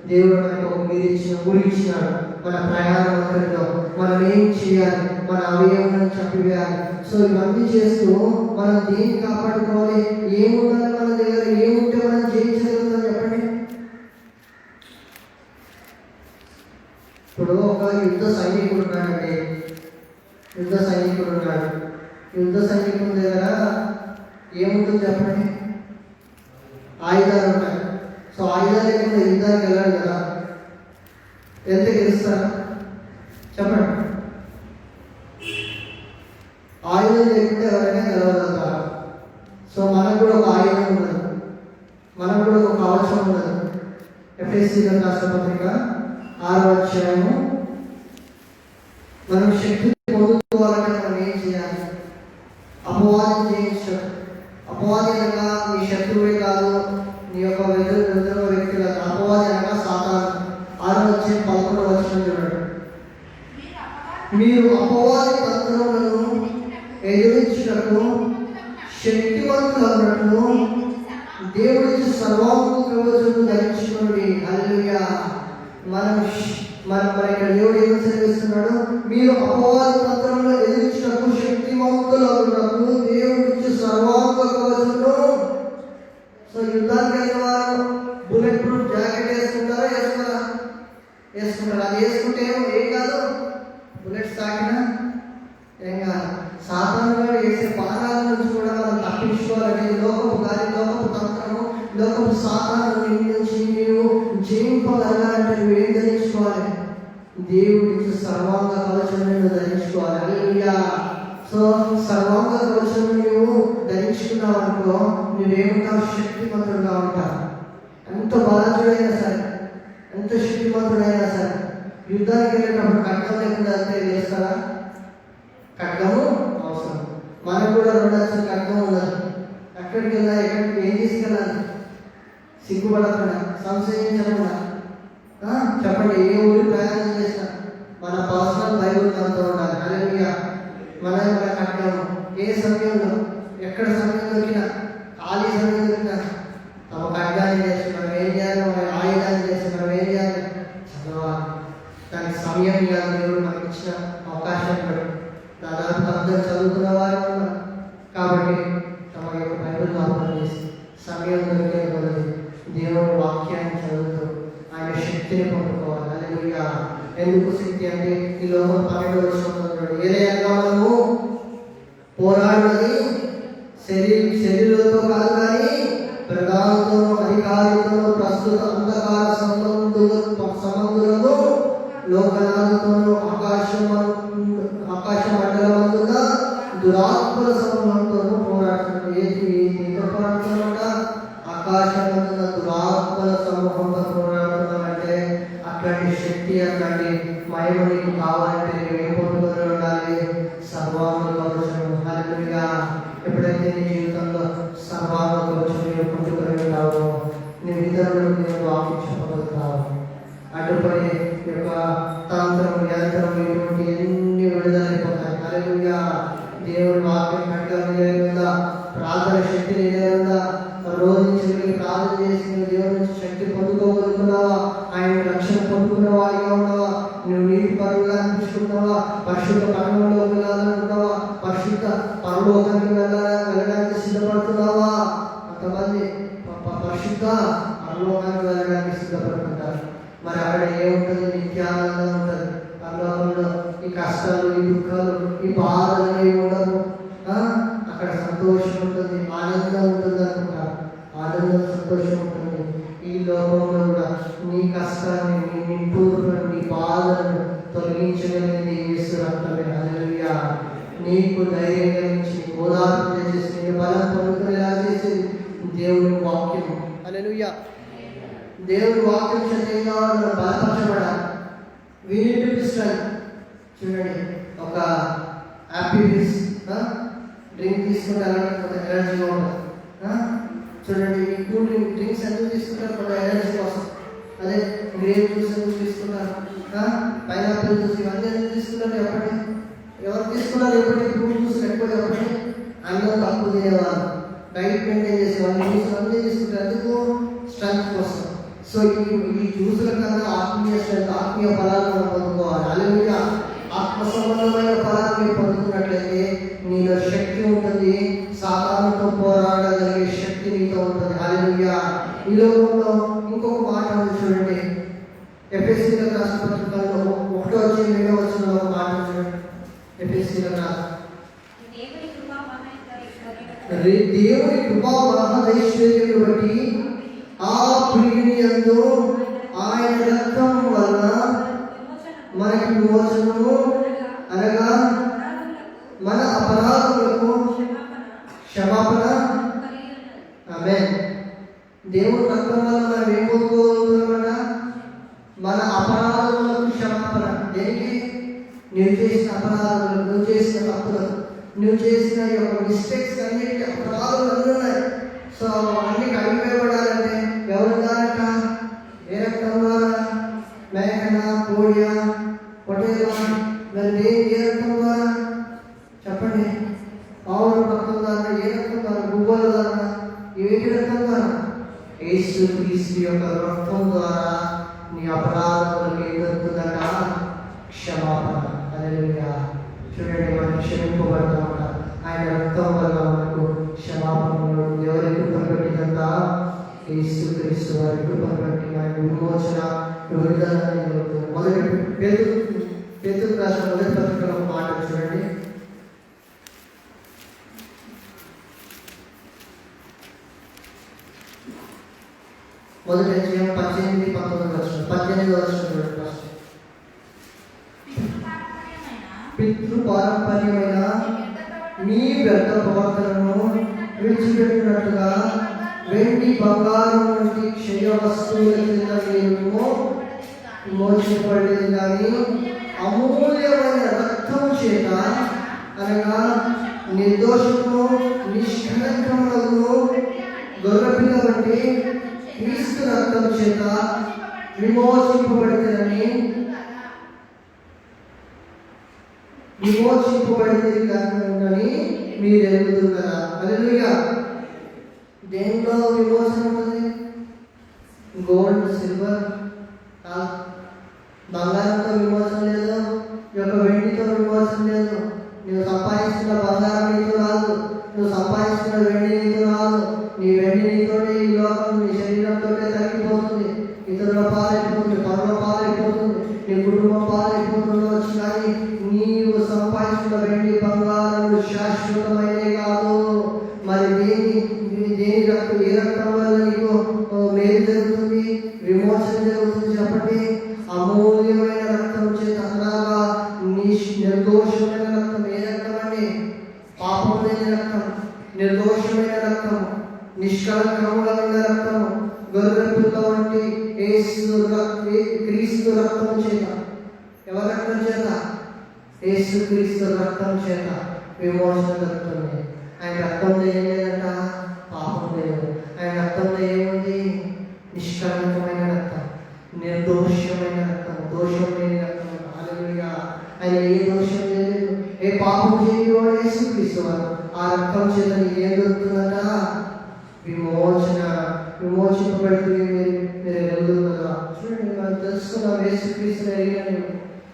దేవుడు మనకు ఒక మీరు ఇచ్చిన గురి ఇచ్చినాడు. మన ప్రయాణం అంతటిలో మనం ఏం చేయాలి? మన అవయవాలను చంపివేయాలి. సో ఇవన్నీ చేస్తూ మనం దేన్ని కాపాడుకోవాలి? ఏముండాలి మన దగ్గర? ఏముంటే మనం జయించగలుగుతాం చెప్పండి? ఇప్పుడు ఒక యుద్ధ సైనికుడు ఉన్నాడండి. యుద్ధ సైనికుడి దగ్గర ఏముంటుంది చెప్పండి? ఆయుధాలు ఉంటాయి. సో ఆయుధాలు లేకుండా యుద్ధానికి వెళ్ళాలి కదా. ఎంత గెలుస్తారా చెప్పండి? ఆయుధం లేకుండా ఎవరైనా గెలవగలుగుతారా? సో మనకు కూడా ఒక ఆయుధం ఉండదు, మనకు కూడా ఒక కవచం ఉండదు. ఎఫ్ఎస్సీ రాష్ట్ర పత్రిక 6వ అధ్యాయము. మనం శక్తి పొందుకోవాలంటే మనం ఏం చేయాలి? అపవాదం జయించడం. అపవాది అనగా నీ శత్రువే కాదు, నీ యొక్క ఎదురు వ్యక్తి కాదు. అపవాది అనగా సాతాను. 6వ అధ్యాయం 11వ వచనం చూడండి. మీరు అపవాది తంత్రములను ఎదిరించుటకు శక్తివంతులన్నట్లు దేవుడి సర్వాంగ కవచమును ధరించుకోండి. హల్లెలూయా. మన ఇక్కడ దేవుడు ఏమని సెలవిస్తున్నాడు? మీరు అపవాది తంత్రంలో ఎదిరించుటకు శక్తివంతులన్నట్లు దేవుడి సర్వాంగ కవచమును. సో యుద్ధానికి వెళ్ళిన వారు బుల్లెట్ ప్రూఫ్ జాకెట్ వేసుకుంటారా? వేసుకుంటారు. అది వేసుకుంటే ఏం కాదు, బుల్లెట్స్ తాకినా ఏం కాదు. సాధారణంగా వేసే బాణాల నుంచి కూడా మనం తప్పించుకోవాలంటే లోకపు గాలి, లోకపు తంత్రము, లోకపు సాధారణ నుంచి నీవు జయింపగలగాలంటే నువ్వు ఏం ధరించుకోవాలి? దేవుడి సర్వాంగ కవచం ధరించుకోవాలి. హల్లెలూయా. సో సర్వాంగ కవచం నువ్వు ధరించుకున్నావు అనుకో, నువ్వేముంటావు? శక్తిమంతుడుగా ఉంటావు. ఎంత బలజుడైనా సరే, ఎంత శక్తిమంతుడైనా సరే, యుద్ధానికి వెళ్ళేటప్పుడు ఖడ్గం లేకుండా అంతే వేస్తారా? ఖడ్గము అవసరం. మనకు కూడా 2 లక్షల ఖడ్గం ఉండదు. ఎక్కడికి వెళ్ళా, ఎక్కడికి ఏం తీసుకెళ్ళాలి? సిగ్గుపడకుండా, సంశయించకుండా చెప్పండి. ఏ ఊరి ప్రయాణం చేసినా మన పర్సనల్ బైబుల్ అంతా ఉండాలి. హల్లెలూయా. మన ఖడ్గము ఏ సమయంలో, ఎక్కడ సమయం దొరికినా, ఖాళీ సమయం దొరికినా తమ ఖడ్గాన్ని చేసి మనం ఏం చేయాలి? మన ఆయుధాన్ని చేసి మనం ఏం చేయాలి? చదవాలి. దానికి సమయం ఇవ్వాలి. దేవుడు మనకి ఇచ్చిన అవకాశం బట్టి దాదాపు అందరూ చదువుకున్న వారు ఉన్నారు కాబట్టి తమ యొక్క బైబిల్ జ్ఞాపకం చేసి సమయం దొరికే కొలది దేవుని వాక్యాన్ని చదువుతూ ఆయన శక్తిని పొందుకోవాలి. హల్లెలూయా. ఎందుకు శక్తి అంటే ఈ లోకం 12వ వచనంలో ఏదైనా మనము పోరాడున్నది శరీరంతో కాదు, కానీ ప్రధానులతోనూ అధికారులతోనూ ప్రస్తుత అంధకార సంబంధులను లోకనాథతోనూ ఆకాశ మండలమందున దురాత్మల సమూహంతోనూ పోరాడుతున్నారు. ఏదో పోరాడుతున్నామంట? ఆకాశమందున దురాత్మల సమూహంతో పోరాడుతున్నామంటే అట్లాంటి శక్తి, అట్లాంటి మహిమ నీకు కావాలంటే నువ్వేం పొందుకొని ఉండాలి? సర్వాంగ కవచం. హల్లెలూయా. ఎప్పుడైతే నీ జీవితంలో సర్వాంగ కవచం నీవు పొందుకొని ఉంటావో, నీ ఇతరులకు నేను వాక్యం చెప్పగలుగుతావు. అటుపడి ఈ యొక్క తంత్రం యంత్రం ఇటువంటి ఎన్ని విడుదలైపోతాయి. హల్లెలూయా. దేవుని వాక్యం కట్టగా ప్రార్థన శక్తి లేదా రోజు నుంచి ప్రార్థన చేసి నువ్వు దేవుని నుంచి శక్తి పొందుకోగలుగుతున్నావా? ఆయన రక్షణ పొందుకున్న వాడిగా ఉన్నావా? నువ్వు నీటి పరుగుగా అనిపించుకుంటున్నావా? పరిశుద్ధ పట్టణంలో వెళ్ళాలనుకుంటున్నావా? పరిశుద్ధ పరలోకానికి వెళ్ళడానికి సిద్ధపడుతున్నావా? కొంతమంది పరిశుద్ధ పరలోకానికి వెళ్ళడానికి సిద్ధపడుతుంటారు. మరి అక్కడ ఏముంటుంది? నిత్యానందం ఉంటుంది. పరలోకంలో ఈ కష్టాలు, ఈ దుఃఖాలు, ఈ బాధలు ఏమి ఉండవు. అక్కడ సంతోషం ఉంటుంది, ఆనందం ఉంటుంది అనుకుంటారు. ఆనందం, సంతోషం ఉంటుంది. ఈ లోకంలో కూడా నీ కష్టాన్ని, నీ నింపులను, నీ బాధలను తొలగించగలిగింది యేసు రక్తమే. హల్లెలూయా. నీకు ధైర్యం కలిగించి, ఓదార్పు చేసేసి, నీ బలం పొందుకునేలా చేసేది దేవుని వాక్యం. హల్లెలూయా. దేవుని వాక్యం చదివిన వాళ్ళు బలపరచబడాలి. చూడండి, ఒక హ్యాపీనెస్ డ్రింక్ తీసుకుంటే అలాంటి కొంత ఎనర్జీగా ఉంటుంది. చూడండి, ఈ కూల్ డ్రింక్స్ ఎందుకు తీసుకుంటారు? కొంత ఎనర్జీ కోసం. అదే గ్రేప్ జ్యూస్ ఎందుకు తీసుకుంటారు? పైనాపిల్ జ్యూస్ ఇవన్నీ ఎందుకు తీసుకుంటారు? చెప్పండి, ఎవరు తీసుకున్నారు? ఎప్పటికీ ఫ్రూట్ జ్యూస్ ఎక్కువ చెప్పండి. అన్నం తక్కువ తినేవాళ్ళు, డైట్ మెయింటైన్ చేసేవాళ్ళు జ్యూస్ అన్నీ తీసుకుంటారు. ఎందుకు? స్ట్రెంత్ కోసం. సో ఈ జ్యూసుల కన్నా ఆత్మీయ స్ట్రెంత్, ఆత్మీయ ఫలాలు మనం పొందుకోవాలి. హల్లెలూయా. ఆత్మ సంబంధమైన ఫలాన్ని పొందుకున్నట్లయితే నీలో శక్తి ఉంటుంది. సాతానుతో పోరాడగలిగే శక్తి నీతో ఉంటుంది. హల్లెలూయా. ఈ లోకంలో ఇంకొక మాట ఉంది చూడండి. ఎఫెసీయులకు రాసిన పత్రికలో 1-2 ఒక మాట చూడండి. ఎఫెసీయులకు దేవుని కృపా మహదైశ్వర్యమును బట్టి ఆ ప్రియుని యందు ఆయన రక్తం వలన మనకి విమోచనము, అనగా మన అపరాధములకు క్షమాపణ. ఆమేన్. దేవుని రక్తం వల్ల మనం ఏం పొందుకోగలుగుతామట? మన అపరాధములకు క్షమాపణ. దేనికి? నువ్వు చేసిన అపరాధములకు, నువ్వు చేసిన తప్పులకు, నువ్వు చేసిన యొక్క మిస్టేక్స్ అన్నిటి అపరాధాలు అన్నీ ఉన్నాయి. సో అన్ని కడిగిపోయబడాలంటే ఎవరి ద్వారట? ఏ రక్తం ద్వారా? మేకన, కోడియా, పొటేలా, మరి ఏ రక్తం ద్వారా? చెప్పండి. ఆవుల రక్తం ద్వారా? ఏ రక్తం ద్వారా? గువ్వల ద్వారా? ఏటి రక్తం ద్వారా? యేసు క్రీస్తు యొక్క రక్తం ద్వారా నీ అపరాధములకు ఏం దొరుకుతుందట? క్షమాపణ. హల్లెలూయా. చూడండి, మనం క్షమింపబడతామట. ఆయన రక్తం వల్ల మనకు క్షమాపణలు. ఎవరి కృపను పెట్టినంత? యేసు క్రీస్తు వారి కృపను బట్టి ఆయన విమోచన, విడుదల జరుగుతుంది. మొదటి పేతురు రాసిన మొదటి పత్రికలో ఒక మాట చూడండి. మొదటి అధ్యాయం 18-19 చూడండి. పితృపారంపర్యమైన మీ వ్యర్థ ప్రవర్తనను విడిచిపెట్టినట్టుగా వెండి, బంగారం వంటి క్షయ వస్తువుల కింద మీరు విమోచించబడేది కానీ అమూల్యమైన రక్తం చేత, అనగా నిర్దోషము, నిష్కళంకములను గొర్రెపిల్ల వంటి క్రీస్తు రక్తం చేత విమోచింపబడితేనని మీరు ఎరుగుదురు కదా. హల్లెలూయా. దేంట్లో విమోచన ఉంటుంది? గోల్డ్, సిల్వర్, బంగారంతో విమోచన లేదు. ఈ యొక్క వెండితో విమోచన లేదు. నువ్వు సంపాదించిన బంగారం నీతో రాదు, నువ్వు సంపాదించిన వెండి నీతో రాదు. నీ వెండి నీతోనే ఈ లోకం, నీ శరీరంతో తగ్గిపోతుంది. ఇతరుల పాలైపోతుంది, పనుల పాలైపోతుంది, నీ కుటుంబం పాలైపోతుండవచ్చు. కానీ నీవు సంపాదించిన వెండి, బంగారం శాశ్వతమైనవి కాదు. మరి దేని రక్తం, ఏ రక్తం వల్ల నీకు మేలు జరుగుతుంది, విమోచన జరుగుతుంది? చెప్పండి. అమూల్యమైన రక్తం చేత, అనగా నిర్దోషమైన రక్తం. ఏ రక్తం అండి? పాపం లేని రక్తం, నిర్దోషమైన రక్తం, నిష్కళంకమైన రక్తము, గొర్రెపిల్ల వంటి క్రీస్తు రక్తం చేత. ఎవరి రక్తం చేత? యేసు క్రీస్తు రక్తం చేత విమోచన దొరుకుతుంది. ఆయన రక్తంలో ఏం లేదంట? పాపం లేదు. ఆయన రక్తంలో ఏముంది? నిష్కళంకమైన రక్తం, నిర్దోషమైన రక్తం. దోషం ఏం దొరుకుతుందట? విమోచన. విమోచింపబడితే మీరు ఎదుగుతుందా? చూడండి, మనం తెలుసుకున్నాం యేసుక్రీస్తుని ఎరిగిన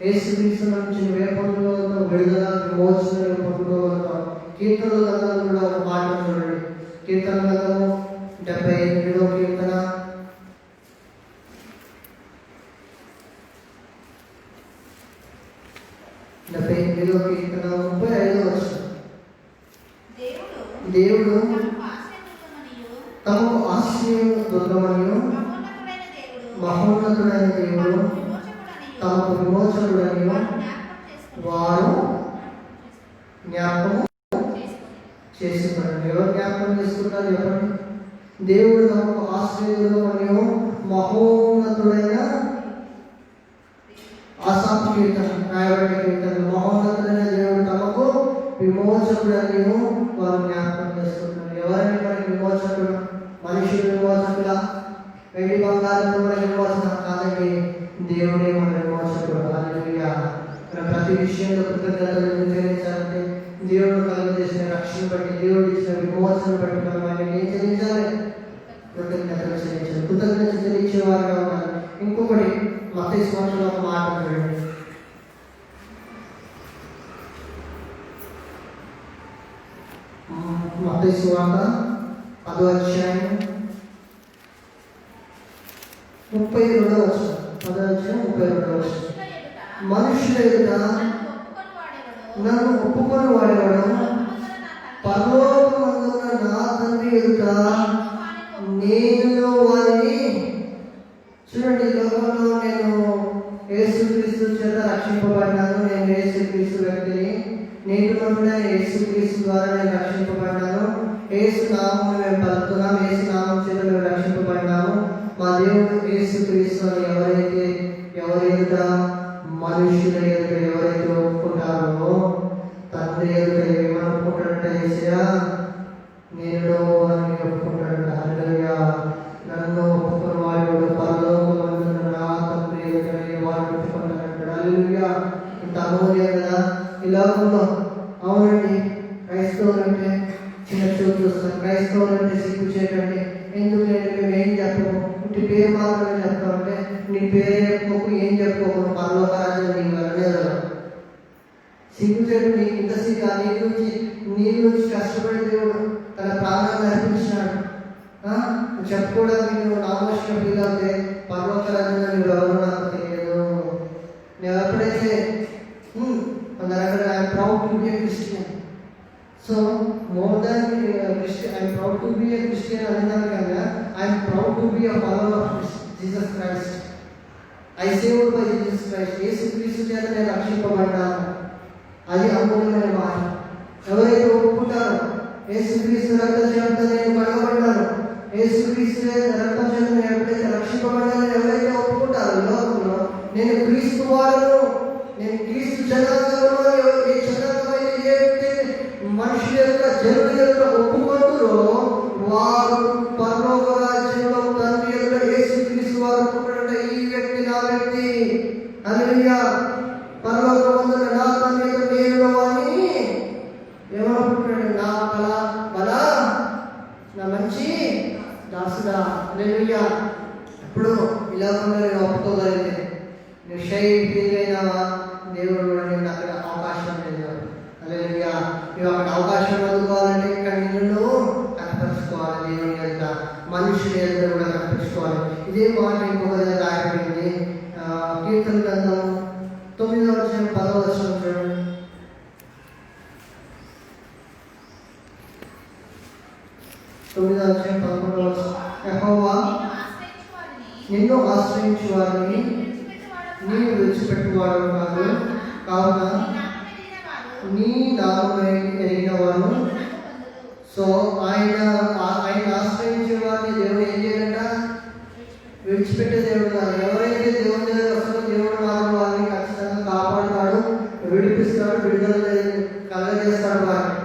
యేసుక్రీస్తు నుంచి నువ్వే పొందుకోగలుగుతావు? విడుదల, విమోచన పొందుకోగలుగుతాం. కీర్తనల గ్రంథాలు కూడా ఒక మాట చూడండి. కీర్తన గ్రంథము 78వ కీర్తన 35వ కీర్తన 35వ వచనం. దేవుడు తమకు ఆశ్రయం దుర్గమనియు మహోన్నతుడైన దేవుడు తమకు విమోచకుడనియు వారు జ్ఞాపకం చేసుకున్నాడు. ఎవరు జ్ఞాపకం చేసుకుంటారు? ఎవరు? దేవుడు తమకు ఆశ్రయుడు మహోన్నతుడైన ఆసాపు కీర్తన రాయబడిన కీర్తన. మహోన్నతుడైన దేవుడు తమకు విమోచకుడని వారు జ్ఞాపకం చేసుకుంటున్నారు. ఎవరైనా మనకి విమోచకుడు? మనుషులు విమోచకుడా? వెండి బంగారంతో మన విమోచన కాదండి, దేవుడే మన విమోచకుడు. హల్లెలూయా. ప్రతి విషయంలో కృతజ్ఞతలు చెల్లించాలంటే దేవుడు కలుగజేసిన రక్షణ బట్టి, దేవుడు ఇచ్చిన విమోచన బట్టి మనం ఆయన ఏం చెల్లించాలి? కృతజ్ఞతలు చెల్లించాలి. కృతజ్ఞత చెల్లించే వారుగా ఉండాలి. ఇంకొకటి మత్తయి సువార్తలో ఒక మాట చూడండి. మత్తయి సువార్త 10వ అధ్యాయం 32వ వచనం. 10వ అధ్యాయం 32వ వచనం. మనుషుల ఎదుట నన్ను ఒప్పుకొని వాడేవాడు పరలోకమందున్న నా తండ్రి ఎదుట నేను వారిని. చూడండి, లోకంలో నేను యేసుక్రీస్తు చేత రక్షింపబడినాను. నేను యేసుక్రీస్తు వ్యక్తిని. నేటి యేసుక్రీస్తు ద్వారా నేను రక్షింపబడినాను. యేసు నామం మేము పలుకుతున్నాం. యేసు నామం చేత మేము రక్షింపబడినాము. మా దేవుడు యేసుక్రీస్తు అని ఎవరి ఎదుట, మనుషుల ఎదుట ఎవరైతే ఒప్పుకుంటారో, తండ్రి ఎదుట ఏమని ఒప్పుకుంటాడంటే, యేసయ్యా నేను అని ఒప్పుకుంటాడంట. హల్లెలూయా. నన్ను ఒప్పుకున్న వాడు పరలోకమందున్న నా తండ్రి ఎదుట వాడు ఒప్పుకుంటాడంట. హల్లెలూయా. ఇంత అమూల్యం కదా ఈ లోకంలో. అవునండి, క్రైస్తవులు అంటే చిన్న చూపు చూస్తాం. క్రైస్తవులు అంటే సిగ్గు చేయకండి. ఎందుకంటే మేము ఏం చెప్పము, ఇంటి పేరు మాత్రమే చెప్తామంటే నీ పేరు చెప్పుకోకు, ఏం చెప్పుకోకు, పరలోక రాజ్యం నీకు వెళ్ళలేదు. సిగ్గు చేయడం నీకు ఇంత సిగ్గు. నీ నుంచి కష్టపడే దేవుడు తన ప్రాణాన్ని అర్పించినాడు. చెప్పుకోవడానికి నువ్వు నామోషంగా ఫీల్ అవుతే పరలోక రాజ్యంలో నువ్వు ఎవరు నాకు తెలియదు. నేను ఎప్పుడైతే I'm proud to be a Christian, so more than Christian, I'm proud to be a Christian అన్నాను కనుక I'm proud to be a follower of Jesus Christ. I saved by Jesus Christ. యేసుక్రీస్తు చేత నేను రక్షింపబడ్డాను. అది అమూల్యమైన మాట. ఎవరైతే ఒప్పుకుంటారో యేసుక్రీస్తు రక్తం చేత నేను కడగబడ్డాను, యేసుక్రీస్తు రక్తం చేత నేను ఎప్పుడైతే రక్షింపబడ్డానో ఎవరైతే ఒప్పుకుంటారో లోకంలో నేను క్రీస్తు వాడను, నేను క్రీస్తు జనాంగంలో ఏ జనాంగమైన ఏ మనుషుల యొక్క జనుల యొక్క ఒప్పుకుంటారో వారు పరలోక రాజ్యంలో తండ్రి యొక్క యేసుక్రీస్తు వారు ఒప్పుకుంటారంటే ఈ వ్యక్తి నా వ్యక్తి. హల్లెలూయా. పరలోకమందున్న నా తండ్రి యొక్క నేను అని ఏమనుకుంటాడు? నా బల నా మంచి దాసుడా. హల్లెలూయా. ఇప్పుడు ఇలా నేను ఒప్పుకోగలిగితే నువ్వు షై ఫీల్ అయినావా, దేవుడు కూడా నేను అక్కడ అవకాశం లేదు. హల్లెలూయా. నువ్వు అక్కడ అవకాశం అందుకోవాలంటే ఇక్కడ నిన్ను కనపరుచుకోవాలి. దేవుని యొక్క మనుషుల ఎదురు కూడా కనపరుచుకోవాలి. ఇదే మాట ఇంకొక రాయబడింది. కీర్తన గ్రంథం 9వ అధ్యాయం 10వ వచనం చూడండి. 9వ అధ్యాయం 11వ వచనం. యెహోవా నిన్ను ఆశ్రయించు వారిని నీవు విడిచిపెట్టువాడు కాదు, కావున నీ నామం ఎరిగిన వారు. సో ఆయన ఆశ్రయించే వారిని దేవుడు ఏం చేయాలంట? విడిచిపెట్టే దేవుడు కాదు. ఎవరైతే దేవుని దగ్గర వస్తారో దేవుడు మాత్రం వారిని ఖచ్చితంగా కాపాడుతాడు, విడిపిస్తాడు, విడుదల కలగజేస్తాడు వారిని.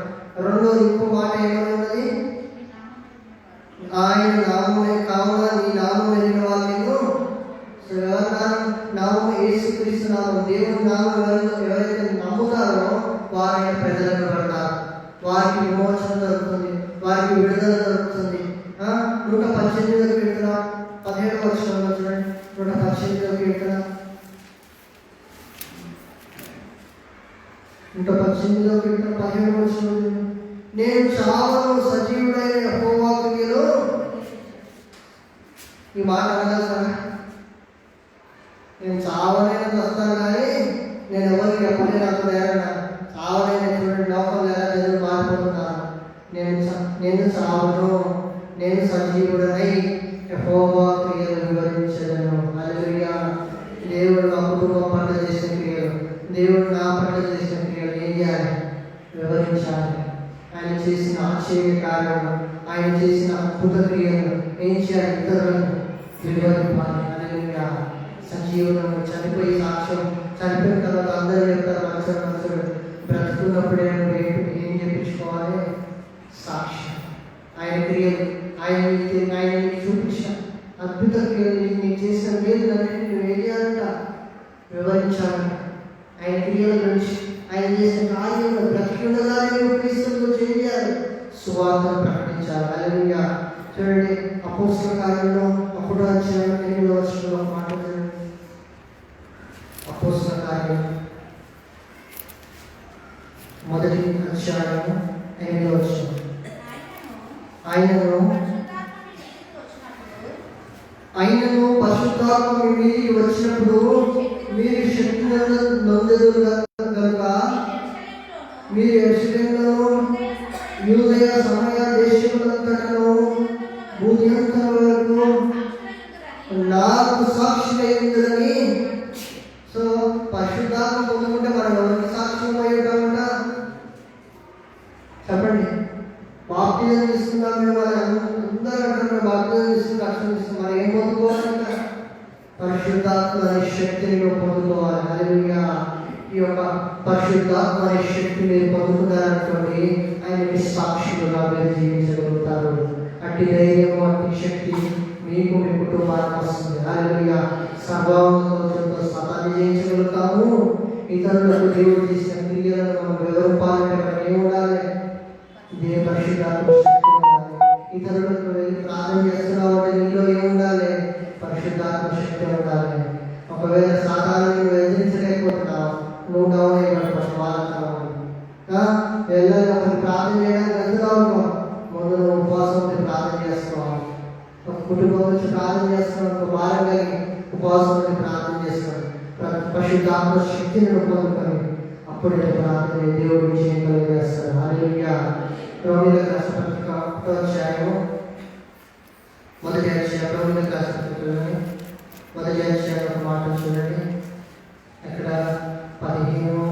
రెండో ఇంకో మాట ఏమైనా ఉన్నది? ఆయన నామమే కావున నీ నామం ఎరిగిన వారిని. నామం యేసుక్రీస్తు నామం, దేవుని నామం ఎవరైతే నమ్ముతారో వారి ప్రజలకు పడతారు, వారికి విమోచన దొరుకుతుంది. 118వ కీర్తన 118వ కీర్తన 17వ వచనం, నేను చావను సజీవుడైన యెహోవా క్రియలో. ఈ మాట అనగా సార్, నేను చావనైనా వస్తాను కానీ నేను ఎవరికి చెప్పలేదు. నాకు లేరన్నా చావనైనా చూడండి, లోకం లేదా చదువు మారిపోతున్నాను. నేను చావను, నేను సజీవుడనై యెహోవా క్రియలు వివరించదను. హల్లెలూయా. దేవుడు నా కుటుంబం పట్ల చేసిన క్రియలు, దేవుడు నా పట్ల చేసిన క్రియలు ఏం చేయాలి? వివరించాలి. ఆయన చేసిన ఆశ్చర్య కార్యాలు, ఆయన చేసిన అద్భుత క్రియలు ఏం చేయాలి? ఇతరులను వివరింపాలి. హల్లెలూయా. సజీవులను చనిపోయి సాక్ష్యం, చనిపోయిన తర్వాత అందరూ చెప్తారు మనసుడు బ్రతుకున్నప్పుడే ఏం చెప్పించుకోవాలి? సాక్ష్యం. ఆయన క్రియలు, ఆయన చూపించిన అద్భుత క్రియలు, నీకు చేసిన మేలులన్నీ నువ్వు ఏం చేయాలంట? వివరించాలంట. ఆయన క్రియల గురించి, ఆయన చేసిన కార్యంలో బ్రతికుండగా నువ్వు క్రీస్తుతో చేయాలి, సువార్తను ప్రకటించాలి. హల్లెలూయా. చూడండి, అపోస్తల కార్యంలో 1వ అధ్యాయం 8వ వచనంలో మాట్లాడుతుంది. అపోస్తల కార్యం 1వ అధ్యాయం 8వ వచనం, ఆయనను పరిశుద్ధాత్మ మీ మీదికి వచ్చినప్పుడు మీరు శక్తులను నొందెదరు కనుక మీరు యెరూషలేములోను యూదయ సమరయ దేశములంతటను భూదిగంతముల వరకు నాకు సాక్షులై ఉందని. సో పరిశుద్ధాత్మ పొందుకుంటే మనం ఎవరికి సాక్ష్యం అయి ఉంటామంట? చెప్పండి. బాప్తిజం తీసుకున్నాం మేము, అందరూ అంటారు బాప్తిజం తీసుకుని రక్షణ తీసుకున్నాం. మనం ఏం పొందుకోవాలంట? పరిశుద్ధాత్మ అనే శక్తిని పొందుకోవాలి. హల్లెలూయా. ఈ యొక్క పరిశుద్ధాత్మ అనే శక్తి మీరు పొందుకున్నారనుకోండి, ఆయన మీ సాక్షులుగా మీరు జీవించగలుగుతారు. అట్టి ధైర్యము, అట్టి శక్తి మీకు, మీ కుటుంబానికి వస్తుంది. హల్లెలూయా. స్వభావంతో సతాన్ని జయించగలుగుతాము. ఇతరులకు దేవుడు చేసిన క్రియలను మనం వివరింపాలంటే మనం ఏమి ఉండాలి? దేవ పరిశుద్ధాత్మ శక్తి ఉండాలి. ఇతరులకు వెళ్ళి ప్రార్థన చేస్తున్నావు అంటే నీలో ఏముండాలి? పరిశుద్ధాత్మ శక్తి ఉండాలి. ఒకవేళ సాతాన్ని నువ్వు ఎదిరించలేకపోతున్నావు, నువ్వు డౌన్ అయిపోతావు, వాళ్ళంటావు. వెళ్ళాలి ఒకరు ప్రార్థన చేయడానికి వెళ్తున్నావు, ముందు నువ్వు ఉపవాసం ఉంటే ప్రార్థన చేస్తున్నావు. ఒక కుటుంబం నుంచి ప్రార్థన చేస్తున్నావు, ఒక వారం కలిగి ఉపవాసం ఉంటే ప్రార్థన చేస్తున్నావు. పరిశుద్ధాత్మ శక్తిని నువ్వు పొందుకొని అప్పుడు ప్రార్థన దేవుడు విజయం కలిగేస్తాడు. హల్లెలూయా. రోమిలకు రాసిన పత్రిక 1వ అధ్యాయం 1వ అధ్యాయం రోమిలకు రాసిన పత్రికలోని 1వ అధ్యాయం ఒక మాట చూడండి. అక్కడ 15,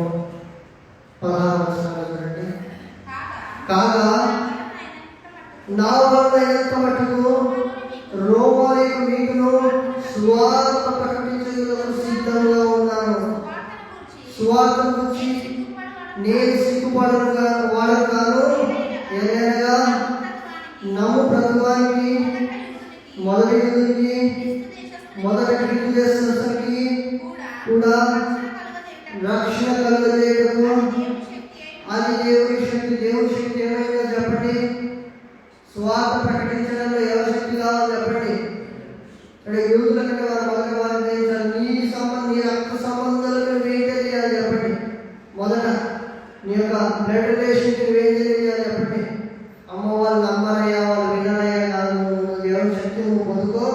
16 వచనాలు చూడండి. కాగా నా వల్ల ఎంత మటుకు రోమాలకు మీకును సువార్త ప్రకటించగలకు సిద్ధంగా ఉన్నాను. సువార్త గురించి నేను సిగ్గుపడనుగా వాడను కాను. ఏదైనా నమ్ము ప్రభువానికి మొదటి గ్రీకు దేశానికి కూడా రక్షణ కలుగజేయటము అది దేవుని శక్తి. దేవుని శక్తి ఏమైనా చెప్పండి. స్వార్థ ప్రకటించడంలో ఎవరి శక్తి కావాలి చెప్పండి. అంటే యూదుల కంటే వారు మొదటి వారిని గ్రహించాలి. నీ రక్త సంబంధాలను నువ్వేం తెలియాలి చెప్పండి. మొదట నీ యొక్క బ్లడ్ రిలేషన్ నువ్వేం తెలియాలి చెప్పండి. అమ్మ వాళ్ళు నమ్మరయ్యా, వాళ్ళు వినరయ్యా కాదు. దేవుని శక్తి నువ్వు పొందుకో.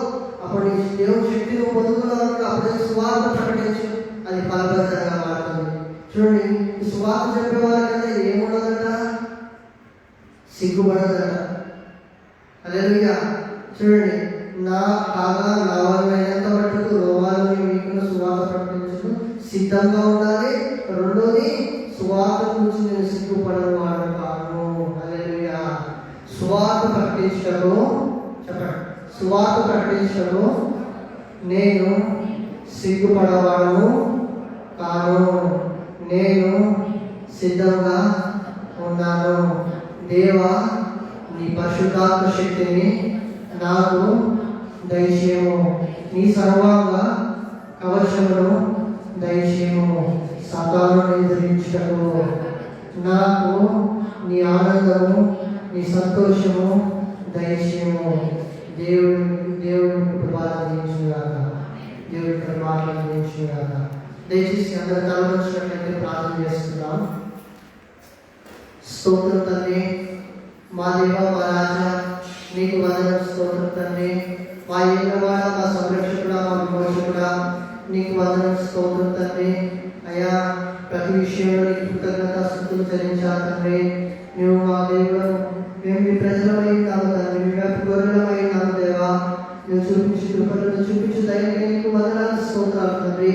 అప్పుడు దేవుని శక్తి నువ్వు పొందుకున్నావు, అప్పుడు స్వార్థ ప్రకటించు, అది ఫలభద్రంగా మారుతుంది. చూడండి, ఈ స్వార్థ చెప్పే వాళ్ళకంటే ఏముండదంట? సిగ్గుపడదట. హల్లెలూయా. చూడండి, నా వల్లైనంత మటుకు రోమాలని మీకు సువార్త ప్రకటించడం సిద్ధంగా ఉండాలి. రెండోది, సువార్త గురించి నేను సిగ్గుపడను వాడను కాను. హల్లెలూయా. సువార్త ప్రకటించడము, చెప్పండి, సువార్త ప్రకటించడము నేను సిగ్గుపడవాడను కాను. నేను సిద్ధంగా ఉన్నాను. దేవా, నీ పరిశుద్ధాత్మ శక్తిని నాకు దయచేయము. నీ సర్వాంగ కవచమును దయచేయము. సాతానుని ఎదిరించుటకు నాకు నీ ఆనందము, నీ సంతోషము దయచేయము. దేవుని కుటుంబాన్ని దీవించుగాక. దేవుడి మాటలు గురించిగాక. దయచేసి అందరూ తలవంచినట్లయితే ప్రార్థన చేస్తున్నాం. స్తోత్రం తండ్రి, మా దేవ మా రాజా, నీకు వందనం. స్తోత్రం తండ్రి, మా ఏలవాడ, మా సంరక్షకుడా, మా విమోచకుడా, నీకు వందనం. స్తోత్రం తండ్రి. అయ్యా, ప్రతి విషయంలో నీకు కృతజ్ఞతాస్తుతులు చెల్లించాలి తండ్రి. నువ్వు మా దేవుడు, మేము మీ ప్రజలమై ఉన్నాము తండ్రి, మీ వైపు గొర్రెలమై ఉన్నాము దేవా. నువ్వు చూపించు కృపలను చూపించు దయని నీకు వందనాలు. స్తోత్రాలు తండ్రి.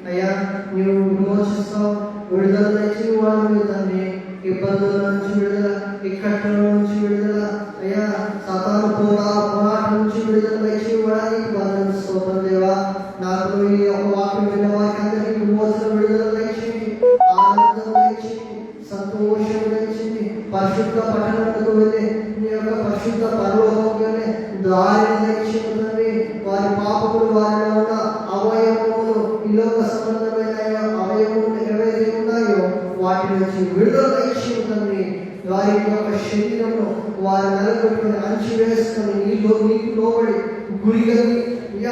అయ్యా, నువ్వు విమోచిస్తావు, విడుదల తెచ్చి వాళ్ళు తండ్రి. ఇబ్బందుల నుంచి విడుదల, ఇక్కట్ల నుంచి విడుదల, అయ్యా సాతాను పోరాటం నుంచి విడుదల తెచ్చి ఇవ్వడానికి వందనాలు. స్తోత్రం దేవా. నాకు ఈ యొక్క వాక్యం విన్న వారికి అందరికీ విమోచన, విడుదల తెచ్చింది, ఆనందం తెచ్చింది, సంతోషం తెచ్చింది. పరిశుద్ధ పట్టణంలో వెళ్ళే నీ యొక్క పరిశుద్ధ పరలోకం వెళ్ళే దారిని తెచ్చింది. వారి పాపములు, వారిలో ఉన్న అవయవములు, ఈ లోక సంబంధమైన అవయవములు ఏవైతే ఉన్నాయో వాటి నుంచి విడుదల తెచ్చింది. వారి యొక్క శరీరంలో వారి నెలకొట్టుకుని అంచివేసుకొని నీకు లోబడి గురిగలిగిన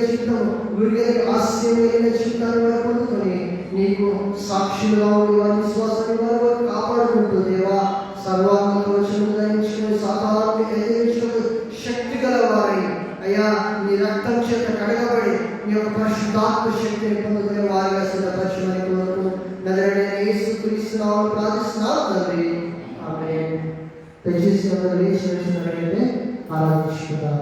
జీవితం, గురిగలిగిన ఆశ్చర్యమైన జీవితాన్ని పొందుకొని నీకు సాక్షులుగా ఉండి వారి విశ్వాసాన్ని వారు కాపాడుకుంటూ దేవా సర్వాంగంలో ధరించుకుని సాతాన్ని ఎదిరించుకుని శక్తి గలవారి అయ్యా నీ రక్తం చేత కడగబడి నీ యొక్క పరిశుద్ధాత్మ శక్తిని పొందుకునే వారిగా సిద్ధపరచమని కోరుతూ నజరేయుడైన యేసుక్రీస్తు నామములో ప్రార్థిస్తున్నాను తండ్రి. ఆమేన్. దయచేసి అందరూ లేచి నిల్చున్నట్లయితే ఆరాధించుకుందాం.